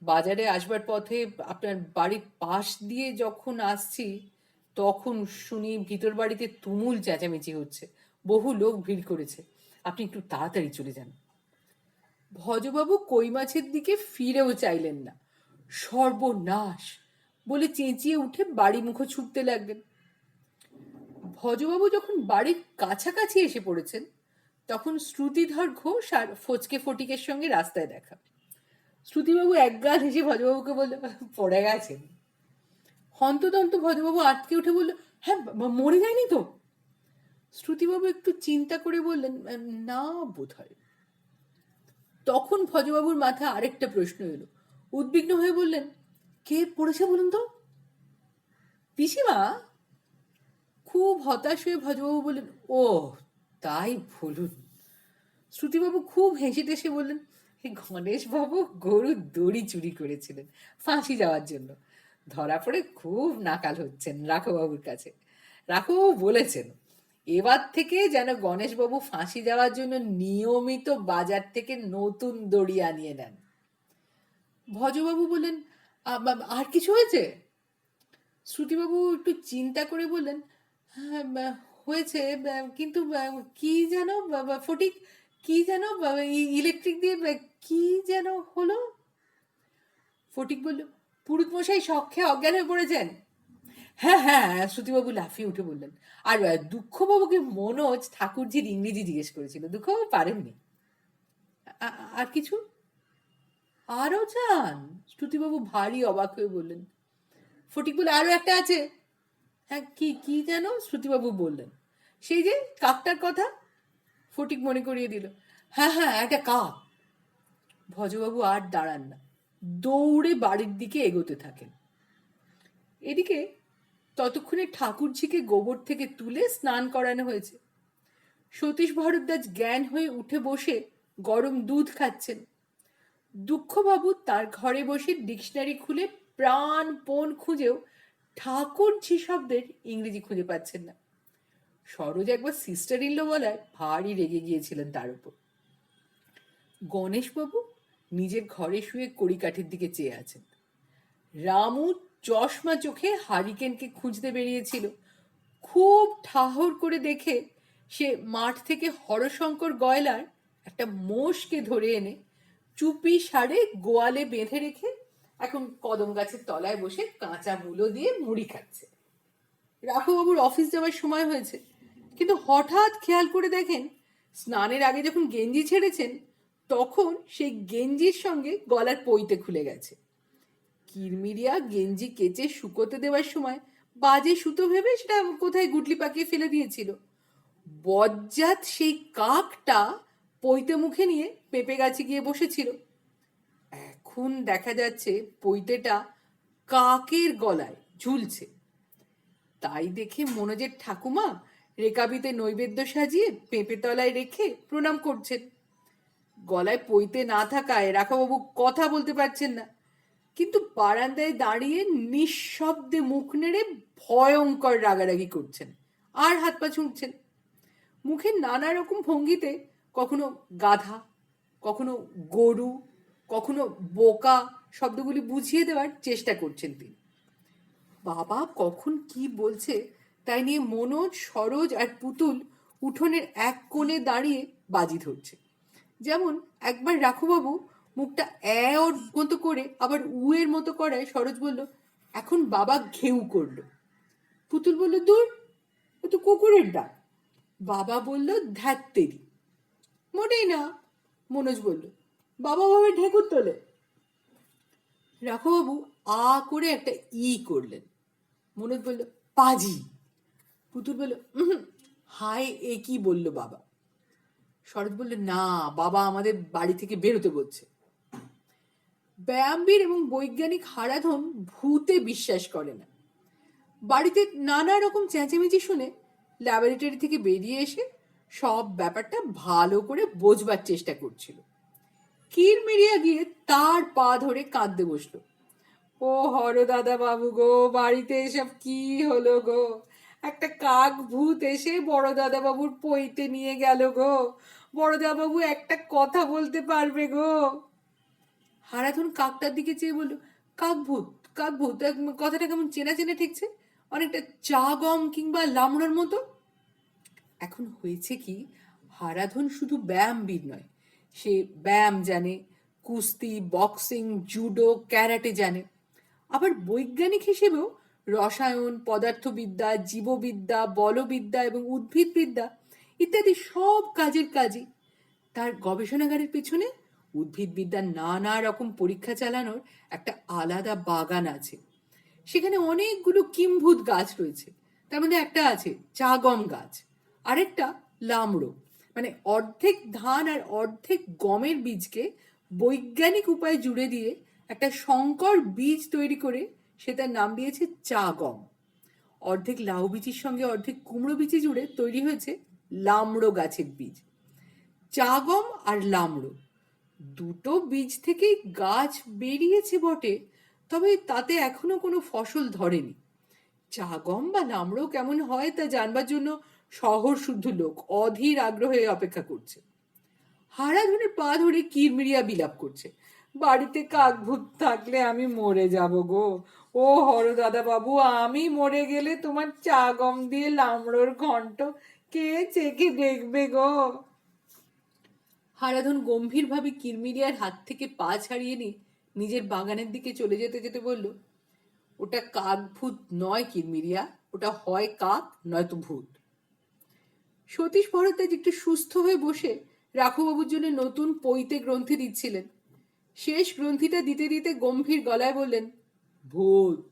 বাজারে আসবার পথে আপনার বাড়ির পাশ দিয়ে যখন আসছি, তখন শুনি ভিতর বাড়িতে তুমুল চেঁচামেচি হচ্ছে, বহু লোক ভিড় করেছে, আপনি একটু তাড়াতাড়ি চলে যান। ভজবাবু কই মাছের দিকে ফিরেও চাইলেন না। সর্বনাশ বলে চেঁচিয়ে উঠে বাড়ি মুখো ছুটতে লাগলেন। ভজবাবু যখন বাড়ির কাছাকাছি এসে পড়েছেন, তখন শ্রুতিধর ঘোষ আর ফচকে ফটিকের সঙ্গে রাস্তায় দেখা। শ্রুতিবাবু একগাল হেসে ভজবাবুকে বলল, পড়ে গেছেন। হন্তদন্ত ভজবাবু আটকে উঠে বলল, হ্যাঁ, মরে যায়নি তো? শ্রুতিবাবু একটু চিন্তা করে বললেন, না বোধ হয়। তখন ভজবাবুর মাথা আরেকটা প্রশ্ন এলো। উদ্বিগ্ন হয়ে বললেন, কে পড়েছে বলুন তো? পিসিমা? খুব হতাশ হয়ে ভজবাবু বললেন, ও তাই বলুন। শ্রুতিবাবু খুব হেসে টেসে বললেন, গণেশবাবু গরুর দড়ি চুরি করেছিলেন ফাঁসি যাওয়ার জন্য। ধরা পড়ে খুব নাকাল হচ্ছেন রাঘবাবুর কাছে। রাঘবাবু বলেছেন, এবার থেকে যেন গণেশবাবু ফাঁসি যাওয়ার জন্য নিয়মিত বাজার থেকে নতুন দড়ি আনিয়ে নেন। ভজবাবু বললেন, আর কিছু হয়েছে? শ্রুতিবাবু একটু চিন্তা করে বললেন, হ্যাঁ হয়েছে, কিন্তু কি যেন ফটিক, কি যেন ইলেকট্রিক দিয়ে কি যেন হলো। ফটিক বলল, পুরুত মশাই শখে অজ্ঞান হয়ে পড়েছেন। হ্যাঁ হ্যাঁ, শ্রুতিবাবু লাফিয়ে উঠে বললেন। আর দুঃখবাবুকে মনোজ ঠাকুরজির ইংরেজি জিজ্ঞেস করেছিল, দুঃখবাবু পারেননি। আর কিছু? আরো চান? শ্রুতিবাবু ভারী অবাক হয়ে বললেন। ফটিক বলে, আরো একটা আছে। হ্যাঁ, কি কি যেন? শ্রুতিবাবু বললেন, সেই যে কাকটার কথা ফটিক মনে করিয়ে দিল। হ্যাঁ হ্যাঁ, একটা কাক। ভজবাবু আর দাঁড়ান না, দৌড়ে বাড়ির দিকে এগোতে থাকেন। এদিকে ততক্ষণে ঠাকুরঝিকে গোবর থেকে তুলে স্নান করানো হয়েছে। সতীশ ভরদ্বাজ জ্ঞান হয়ে উঠে বসে গরম দুধ খাচ্ছেন। দুঃখবাবু তার ঘরে বসে ডিকশনারি খুলে প্রাণপণ খুঁজেও ঠাকুরঝি শব্দের ইংরেজি খুঁজে পাচ্ছেন না। সরোজ একবার সিস্টার ইনলো বলায় ভারী রেগে গিয়েছিলেন তার উপর। গণেশবাবু নিজের ঘরে শুয়ে কড়িকাঠের দিকে চেয়ে আছেন। রামু চশমা চোখে হারিকেনকে খুঁজতে বেরিয়েছিল। খুব ঠাহর করে দেখে সে মাঠ থেকে হরশঙ্কর গয়লার একটা মোষকে ধরে এনে চুপি সারে গোয়ালে বেঁধে রেখে এখন কদম গাছের তলায় বসে কাঁচা মূলো দিয়ে মুড়ি খাচ্ছে। রাঘববাবুর অফিস যাওয়ার সময় হয়েছে, কিন্তু হঠাৎ খেয়াল করে দেখেন স্নানের আগে যখন গেঞ্জি ছেড়েছেন তখন সেই গেঞ্জির সঙ্গে গলার পইতে খুলে গেছে। কিরমিরিয়া গেঞ্জি কেচে শুকোতে দেওয়ার সময় বাজে সুতো ভেবে সেটা কোথায় গুটলি পাকিয়ে ফেলে দিয়েছিল। বজ্জাত সেই কাকটা পইতে মুখে নিয়ে পেঁপে গাছে গিয়ে বসেছিল। এখন দেখা যাচ্ছে পইতেটা কাকের গলায় ঝুলছে। তাই দেখে মনোজের ঠাকুমা রেকাবিতে নৈবেদ্য সাজিয়ে পেঁপে তলায় রেখে প্রণাম করছেন। গলায় পইতে না থাকায় রাখাবাবু কথা বলতে পারছেন না, কিন্তু বারান্দায় দাঁড়িয়ে নিঃশব্দে মুখ নেড়ে ভয়ঙ্কর রাগারাগি করছেন আর হাত পা ছুঁড়ছেন। মুখে নানা রকম ভঙ্গিতে কখনো গাধা, কখনো গরু, কখনো বোকা শব্দগুলি বুঝিয়ে দেওয়ার চেষ্টা করছেন তিনি। বাবা কখন কি বলছে তাই নিয়ে মনোজ, সরোজ আর পুতুল উঠোনের এক কোণে দাঁড়িয়ে বাজি ধরছে। যেমন একবার রাখুবাবু মুখটা ওর মতো করে আবার উয়ের মতো করায় সরোজ বলল, এখন বাবা ঘেউ করলো। পুতুল বলল, দূর, ও তো কুকুরের ডাক। বাবা বলল, ধ্যাত্তেরি। মোটেই না, মনোজ বলল। বাবা ভাবে ঢেকুর তোলে। রাঘববাবু আ করে একটা ই করলেন। মনোজ বলল, পাজি। পুতুল বলল, হায়, এ কি বলল বাবা? শরৎ বলল, না, বাবা আমাদের বাড়ি থেকে বেরোতে বলছে। ব্যায়ামবীর এবং বৈজ্ঞানিক হারাধন ভূতে বিশ্বাস করে না। বাড়িতে নানা রকম চেঁচেমেচি শুনে ল্যাবরেটরি থেকে বেরিয়ে এসে সব ব্যাপারটা ভালো করে বোঝবার চেষ্টা করছিল। কিরমিরিয়া গিয়ে তার পা ধরে কাঁদতে বসলো। ও হর দাদা বাবু গো, বাড়িতে এসব কি হলো গো? একটা কাক ভূত এসে বড় দাদা বাবুর পইতে নিয়ে গেল গো। বড় দাদা বাবু একটা কথা বলতে পারবে গো? হারাধন কাকটার দিকে চেয়ে বলল, কাক ভূত, কাক ভূত, কথাটা কেমন চেনা চেনা ঠেকছে, অনেকটা চা গম কিংবা লামড়োর মতো। এখন হয়েছে কি, হারাধন শুধু ব্যায়ামবীর নয়, সে ব্যায়াম জানে, কুস্তি, বক্সিং, জুডো, ক্যারাটে জানে। আবার বৈজ্ঞানিক হিসেবেও রসায়ন, পদার্থবিদ্যা, জীববিদ্যা, বলবিদ্যা এবং উদ্ভিদবিদ্যা ইত্যাদি সব কাজের কাজই। তার গবেষণাগারের পেছনে উদ্ভিদবিদ্যার নানা রকম পরীক্ষা চালানোর একটা আলাদা বাগান আছে। সেখানে অনেকগুলো কিম্ভূত গাছ রয়েছে। তার মধ্যে একটা আছে চা গম গাছ, আরেকটা লামড়ো, মানে অর্ধেক ধান আর অর্ধেক গমের বীজকে বৈজ্ঞানিক উপায়ে জুড়ে দিয়ে একটা সংকর বীজ তৈরি করে সে তার নাম দিয়েছে চা গম। অর্ধেক লাউ বীজের সঙ্গে অর্ধেক কুমড়ো বীজে জুড়ে তৈরি হয়েছে লামড়ো গাছের বীজ। চা গম আর লামড়ো দুটো বীজ থেকেই গাছ বেরিয়েছে বটে, তবে তাতে এখনো কোনো ফসল ধরেনি। চা গম বা লামড়ো কেমন হয় তা জানবার জন্য শহর শুদ্ধ লোক অধীর আগ্রহে অপেক্ষা করছে। হারাধনের পা ধরে কিরমিরিয়া বিলাপ করছে, বাড়িতে কাকভূত থাকলে আমি মরে যাব গো। ও হর দাদা বাবু, আমি মরে গেলে তোমার চা গম দিয়ে লামড়োর ঘন্ট কে চেখে দেখবে গো? হারাধন গম্ভীরভাবে কিরমিরিয়ার হাত থেকে পা ছাড়িয়ে নিয়ে নিজের বাগানের দিকে চলে যেতে যেতে বলল, ওটা কাক ভূত নয় কিরমিরিয়া, ওটা হয় কাক নয়তো ভূত। সতীশ ভরদ্বাজ একটু সুস্থ হয়ে বসে রাঘববাবুর জন্য নতুন পৈতে গ্রন্থি দিচ্ছিলেন। শেষ গ্রন্থিটা দিতে দিতে গম্ভীর গলায় বললেন, ভূত।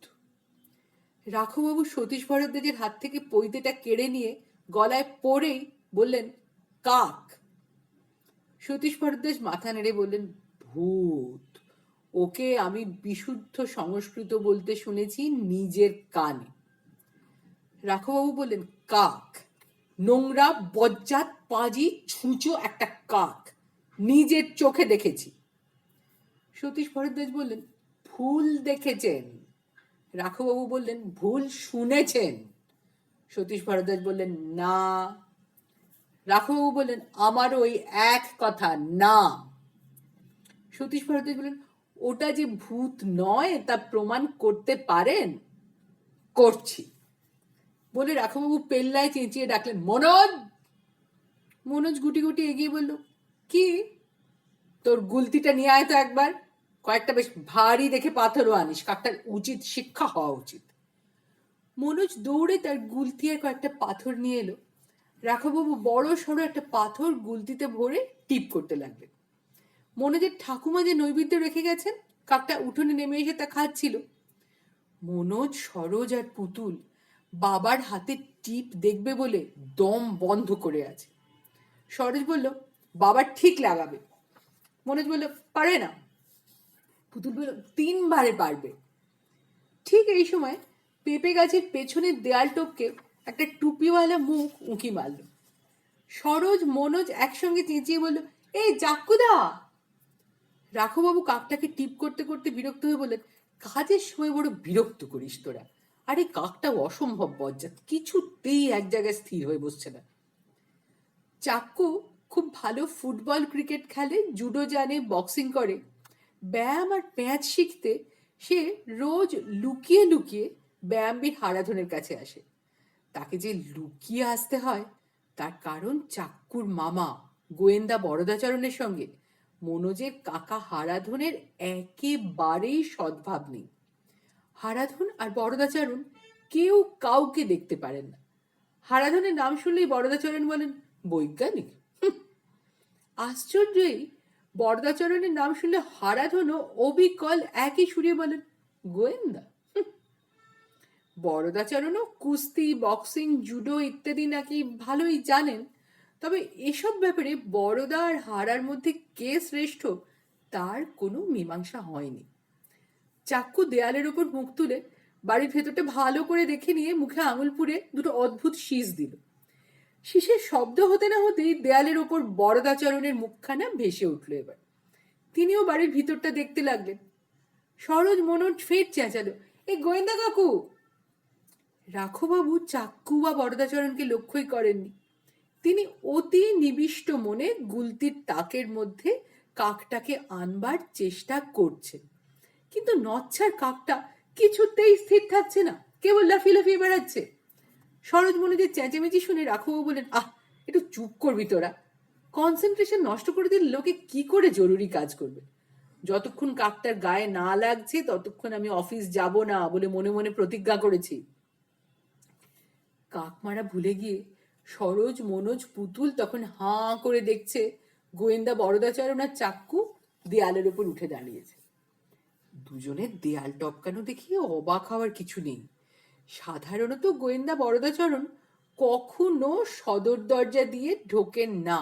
রাঘববাবু সতীশ ভরদ্বাজের হাত থেকে পৈতেটা কেড়ে নিয়ে গলায় পড়েই বললেন, কাক। সতীশ ভরদ্বাজ মাথা নেড়ে বললেন, ভূত। ওকে আমি বিশুদ্ধ সংস্কৃত বলতে শুনেছি নিজের কানে। রাঘববাবু বললেন, কাক, নোংরা বজ্জাত পাজি ছুঁচো একটা কাক, নিজের চোখে দেখেছি। সতীশ ভরদ্বাজ বললেন, ভুল দেখেছেন। রাঘববাবু বললেন, ভুল শুনেছেন। সতীশ ভরদ্বাজ বললেন, না। রাঘববাবু বললেন, আমার ওই এক কথা, না। সতীশ ভরদ্বাজ বললেন, ওটা যে ভূত নয় তা প্রমাণ করতে পারেন? করছি। বলে রাঘববাবু পেল্লায় চেঁচিয়ে ডাকলেন, মনোজ। মনোজ গুটি গুটি এগিয়ে বলল, কি? তোর গুলতিটা নিয়ে আয় তো একবার। কয়েকটা বেশ ভারী দেখে পাথরও আনিস, কাকটার উচিত শিক্ষা হওয়া উচিত। মনোজ দৌড়ে তার গুলতি আর কয়েকটা পাথর নিয়ে এলো। রাঘববাবু বড় সড়ো একটা পাথর গুলতিতে ভরে টিপ করতে লাগলেন। মনোজের ঠাকুমা যে নৈবেদ্য রেখে গেছেন, কাকটা উঠোনে নেমে এসে তা খাচ্ছিল। মনোজ, সরোজ আর পুতুল বাবার হাতে টিপ দেখবে বলে দম বন্ধ করে আছে। সরোজ বলল, বাবা ঠিক লাগাবে। মনোজ বলল, পারে না। পুতুল বলল, 3 বারে পারবে। ঠিক এই সময় পেঁপে গাছের পেছনের দেয়াল টপকে একটা টুপিওয়ালা মুখ উঁকি মারল। সরোজ, মনোজ একসঙ্গে চেঁচিয়ে বলল, এই জাক্কুদা। রাঘববাবু কাকটাকে টিপ করতে করতে বিরক্ত হয়ে বললেন, কাজের সময় বড় বিরক্ত করিস তোরা। আরে কাকটাও অসম্ভব বজ্জাত, কিছুতেই এক জায়গায় স্থির হয়ে বসছে না। চাক্কু খুব ভালো ফুটবল, ক্রিকেট খেলে, জুডো জানে, বক্সিং করে। ব্যায়াম আর প্যাঁচ শিখতে সে রোজ লুকিয়ে লুকিয়ে ব্যায়ামবীর হারাধনের কাছে আসে। তাকে যে লুকিয়ে আসতে হয় তার কারণ চাক্কুর মামা গোয়েন্দা বরদাচরণের সঙ্গে মনোজের কাকা হারাধনের একেবারেই সদ্ভাব নেই। হারাধন আর বরদাচরণ কেউ কাউকে দেখতে পারেন না। হারাধনের নাম শুনলেই বরদাচরণ বলেন, বৈজ্ঞানিক। আশ্চর্যই, বরদাচরণের নাম শুনলে হারাধনও অবিকল একই সুরে বলেন, গোয়েন্দা। বরদাচরণও কুস্তি, বক্সিং, জুডো ইত্যাদি নাকি ভালোই জানেন, তবে এসব ব্যাপারে বরদা আর হারার মধ্যে কে শ্রেষ্ঠ তার কোনো মীমাংসা হয়নি। চাক্কু দেয়ালের ওপর মুখ তুলে বাড়ির ভেতরটা ভালো করে দেখে নিয়ে মুখে আঙুল পুড়ে দুটো অদ্ভুত শীষ দিল। শীষের শব্দ হতে না হতেই দেয়ালের ওপর বরদাচরণের মুখখানা ভেসে উঠল। এবার তিনিও বাড়ির ভিতরটা দেখতে লাগলেন। সরোজ, মনোজ ফের চেঁচালো, এই গোয়েন্দা কাকু। রাঘববাবু চাক্কু বা বরদাচরণকে লক্ষ্যই করেননি। তিনি অতি নিবিষ্ট মনে গুলতির তাকের মধ্যে কাকটাকে আনবার চেষ্টা করছেন, কিন্তু নচ্ছার কাকটা কিছুতেই স্থির থাকছে না, কেবল লাফিয়ে লাফিয়ে বেড়াচ্ছে। সরোজ মনোজের চেঁচামেচি শুনে রাঘববাবু বলেন, আহ, একটু চুপ করবি তোরা। কনসেন্ট্রেশন নষ্ট করে দিলে লোকে কি করে জরুরি কাজ করবে? যতক্ষণ কাকটার গায়ে না লাগছে ততক্ষণ আমি অফিস যাব না বলে মনে মনে প্রতিজ্ঞা করেছি। কাক মারা ভুলে গিয়ে সরোজ, মনোজ, পুতুল তখন হাঁ করে দেখছে গোয়েন্দা বরদাচরণ আর চাক্কু দেয়ালের উপর উঠে দাঁড়িয়েছে। দুজনের দেয়াল টপকানো দেখিয়ে অবাক হওয়ার কিছু নেই। সাধারণত গোয়েন্দা বরদাচরণ কখনো সদর দরজা দিয়ে ঢোকেন না,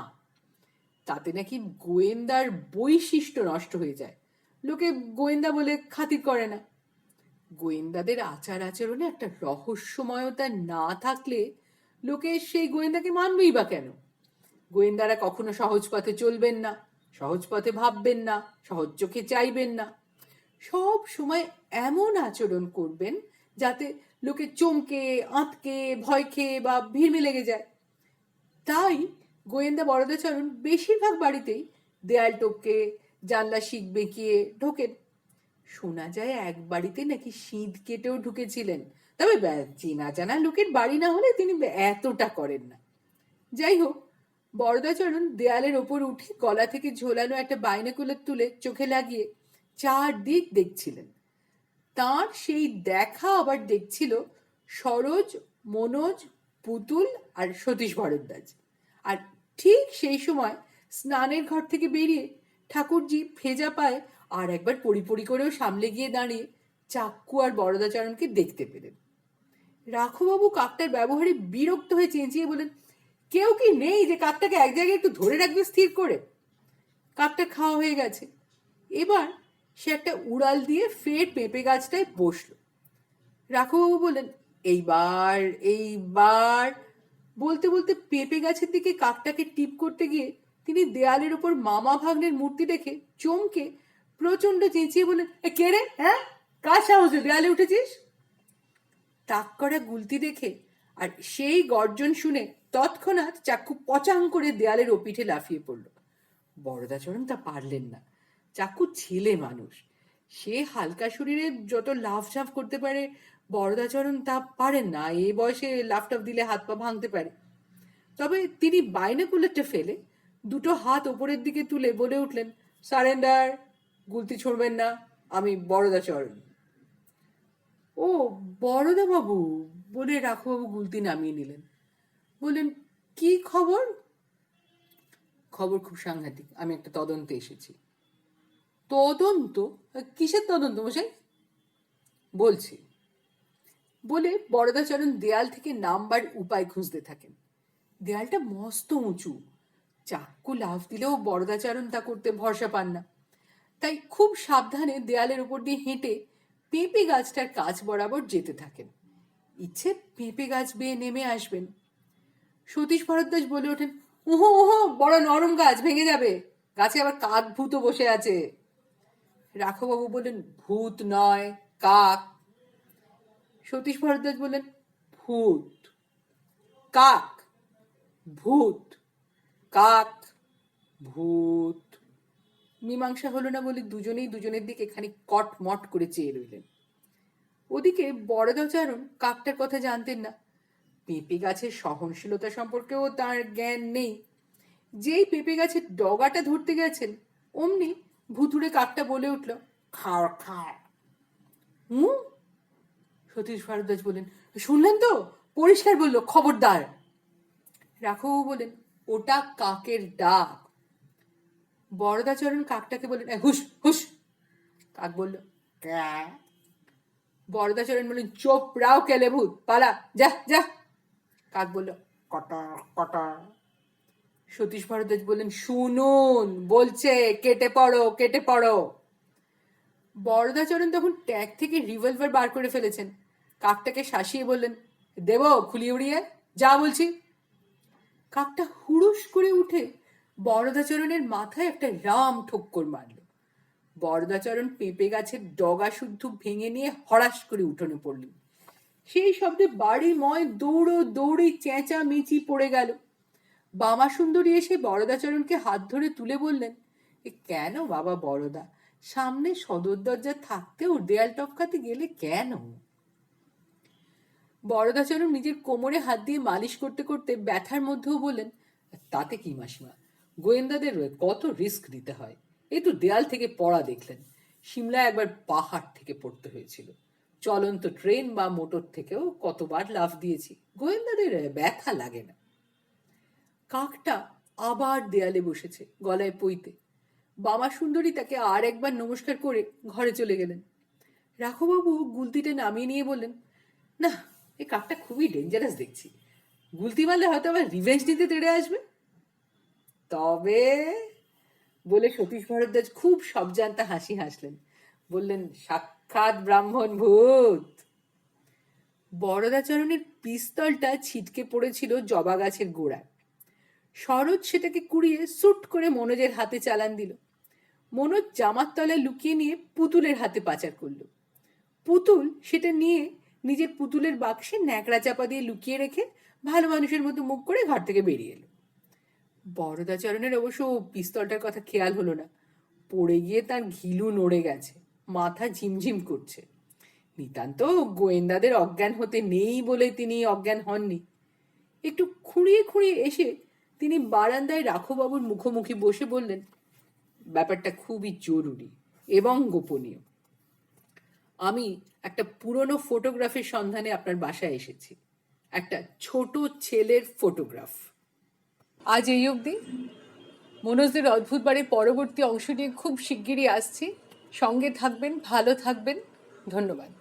তাতে নাকি গোয়েন্দার বৈশিষ্ট্য নষ্ট হয়ে যায়, লোকে গোয়েন্দা বলে খাতির করে না। গোয়েন্দাদের আচার আচরণে একটা রহস্যময়তা না থাকলে লোকে সেই গোয়েন্দাকে মানবেই বা কেন? গোয়েন্দারা কখনো সহজ পথে চলবেন না, সহজ পথে ভাববেন না, সহজ চোখে চাইবেন না, সব সময় এমন আচরণ করবেন যাতে লোকে চমকে, আঁতকে, ভয় খেয়ে বা ভিড়মে লেগে যায়। তাই গোয়েন্দা বরদাচরণ বেশিরভাগ বাড়িতেই দেয়াল টপকে, জানলা শিক বেঁকিয়ে ঢোকেন। শোনা যায় এক বাড়িতে নাকি শীত কেটেও ঢুকেছিলেন, তবে চেনা জানা লোকের বাড়ি না হলে তিনি এতটা করেন না। যাই হোক, বরদাচরণ দেয়ালের ওপর উঠে গলা থেকে ঝোলানো একটা বাইনোকুলার তুলে চোখে লাগিয়ে চারদিক দেখছিলেন। তার সেই দেখা আবার দেখছিল সরোজ, মনোজ, পুতুল আর সতীশ ভরদ্বাজ। আর ঠিক সেই সময় স্নানের ঘর থেকে বেরিয়ে ঠাকুরজি ভেজা পায়ে আর একবার পড়ি পড়ি করেও সামলে গিয়ে দাঁড়িয়ে চাক্কু আর বরদাচরণকে দেখতে পেলেন। রাঘববাবু কাকটার ব্যবহারে বিরক্ত হয়ে চেঁচিয়ে বলেন, কেউ কি নেই যে কাকটাকে এক জায়গায় একটু ধরে রাখবে স্থির করে? কাকটা খাওয়া হয়ে গেছে, এবার সে একটা উড়াল দিয়ে ফের পেঁপে গাছটায় বসলো। রাঘববাবু বললেন, এইবার এইবার বলতে বলতে পেঁপে গাছের দিকে কাকটাকে টিপ করতে গিয়ে তিনি দেয়ালের ওপর মামা ভাগ্নের মূর্তি দেখে চমকে প্রচন্ড চেঁচিয়ে বললেন, কে রে, হ্যাঁ, কার সাহসে দেয়ালে উঠেছিস? তাক করা গুলতি দেখে আর সেই গর্জন শুনে তৎক্ষণাৎ চাক্ষু পচাং করে দেয়ালের ওপিঠে লাফিয়ে পড়ল। বরদাচরণ তা পারলেন না। চাক্ষু ছেলে মানুষ, সে হালকা শরীরে যত লাফ ঝাঁপ করতে পারে বরদাচরণ তা পারেন না। এ বয়সে লাফটাফ দিলে হাত পা ভাঙতে পারে। তবে তিনি বাইনাকুলারটা ফেলে দুটো হাত ওপরের দিকে তুলে বলে উঠলেন, সারেন্ডার, গুলতি ছড়বেন না, আমি বরদাচরণ। ও বরদা বাবু বলে রাঘববাবু গুলতি নামিয়ে নিলেন। বললেন, কি খবর? খবর খুব সাংঘাতিক, আমি একটা তদন্তে এসেছি। তদন্ত? কিসের তদন্ত মশাই? বলছি। বলে বরদাচরণ দেয়াল থেকে নামবার উপায় খুঁজতে থাকেন। দেয়ালটা মস্ত উঁচু, চাক্কু লাফ দিলেও বরদাচরণ তা করতে ভরসা পান না। তাই খুব সাবধানে দেয়ালের উপর দিয়ে হেঁটে পেঁপে গাছটার কাছ বরাবর যেতে থাকেন। ইচ্ছে পেঁপে গাছ বেয়ে নেমে আসবেন। সতীশ ভরদ্বাজ বলে ওঠেন, ওহো ওহো, বড় নরম গাছ, ভেঙে যাবে, গাছে আবার কাক ভূতও বসে আছে। রাঘববাবু বললেন, ভূত নয়, কাক। সতীশ ভরদ্বাজ বললেন, ভূত, কাক, ভূত, কাক, ভূত। মীমাংসা হলো না বলে দুজনেই দুজনের দিকে খানিক কটমট করে চেয়ে রইলেন। ওদিকে বরদাচরণ কাকটার কথা জানতেন না। পেঁপে গাছের সহনশীলতা সম্পর্কেও তার জ্ঞান নেই। যেই পেঁপে গাছের ডগাটা ধরতে গেছেন অমনি ভুতুড়ে কাকটা বলে উঠল, খাও খাও। সতীশ ভারদ্বাজ বলেন, শুনলেন তো, পরিষ্কার বললো, খবরদার। রাঘববাবু বলেন, ওটা কাকের ডাক। বরদাচরণ কাকটাকে বললেন, হুস হুস। কাক বলল, ক্যা। বরদাচরণ বললেন, চোপ রাও কেলে ভূত, পালা, যা যা। কাক বলল, কটা কটা। সতীশ ভরদ্বাজ বললেন, শুনুন, বলছে কেটে পড়ো কেটে পড়ো। বরদাচরণ তখন ট্যাগ থেকে রিভলভার বার করে ফেলেছেন। কাকটাকে শাসিয়ে বললেন, দেব খুলি উড়িয়ে, যা বলছি। কাকটা হুড়ুস করে উঠে বরদাচরণের মাথায় একটা রাম ঠোক্কর মারল। বরদাচরণ পেঁপে গাছের ডগা শুদ্ধ ভেঙে নিয়ে হড়াস করে উঠোনে পড়লেন। সেই শব্দে বাড়িময় দৌড়ো দৌড়ি চেঁচা মেচি পড়ে গেল। বামা সুন্দরী এসে বরদাচরণকে হাত ধরে তুলে বললেন, কেন বাবা বড়দা, সামনে সদর দরজা থাকতেও দেয়াল টপকাতে গেলে কেন? বরদাচরণ নিজের কোমরে হাত দিয়ে মালিশ করতে করতে ব্যথার মধ্যেও বললেন, তাতে কি মাসিমা, গোয়েন্দাদের কত রিস্ক দিতে হয়। এই তো দেয়াল থেকে পড়া দেখলেন, সিমলা একবার পাহাড় থেকে পড়তে হয়েছিল, চলন্ত ট্রেন বা মোটর থেকেও কতবার লাফ দিয়েছি, গোয়েন্দাদের ব্যথা লাগে না। কাকটা আবার দেয়ালে বসেছে, গলায় পইতে। বামা সুন্দরী তাকে আর একবার নমস্কার করে ঘরে চলে গেলেন। রাঘববাবু গুলতিটা নামিয়ে নিয়ে বললেন, না, এই কাকটা খুবই ডেঞ্জারাস দেখছি, গুলতি মারলে হয়তো আবার রিভেঞ্জ নিতে তেড়ে আসবে। তবে বলে সতীশ ভরদ্বাজ খুব সবজান্তা হাসি হাসলেন। বললেন, সাক্ষাৎ ব্রাহ্মণ ভূত। বরদাচরণের পিস্তলটা ছিটকে পড়েছিল জবা গাছের গোড়ায়। সরোজ সেটাকে কুড়িয়ে সুট করে মনোজের হাতে চালান দিল। মনোজ জামার তলায় লুকিয়ে নিয়ে পুতুলের হাতে পাচার করলো। পুতুল সেটা নিয়ে নিজের পুতুলের বাক্সে ন্যাকড়া চাপা দিয়ে লুকিয়ে রেখে ভালো মানুষের মতো মুখ করে ঘর থেকে বেরিয়ে এলো। বরদাচরণের অবশ্য পিস্তলটার কথা খেয়াল হলো না। পড়ে গিয়ে তার ঘিলু নড়ে গেছে, মাথা ঝিমঝিম করছে। নিতান্ত গোয়েন্দাদের অজ্ঞান হতে নেই বলে তিনি অজ্ঞান হননি। একটু খুঁড়িয়ে খুঁড়িয়ে এসে তিনি বারান্দায় রাঘববাবুর মুখোমুখি বসে বললেন, ব্যাপারটা খুবই জরুরি এবং গোপনীয়। আমি একটা পুরনো ফটোগ্রাফের সন্ধানে আপনার বাসায় এসেছি, একটা ছোট ছেলের ফটোগ্রাফ। আজ এই অবধি। মনোজদের অদ্ভুত বাড়ির পরবর্তী অংশ নিয়ে খুব শিগগিরই আসছি। সঙ্গে থাকবেন, ভালো থাকবেন, ধন্যবাদ।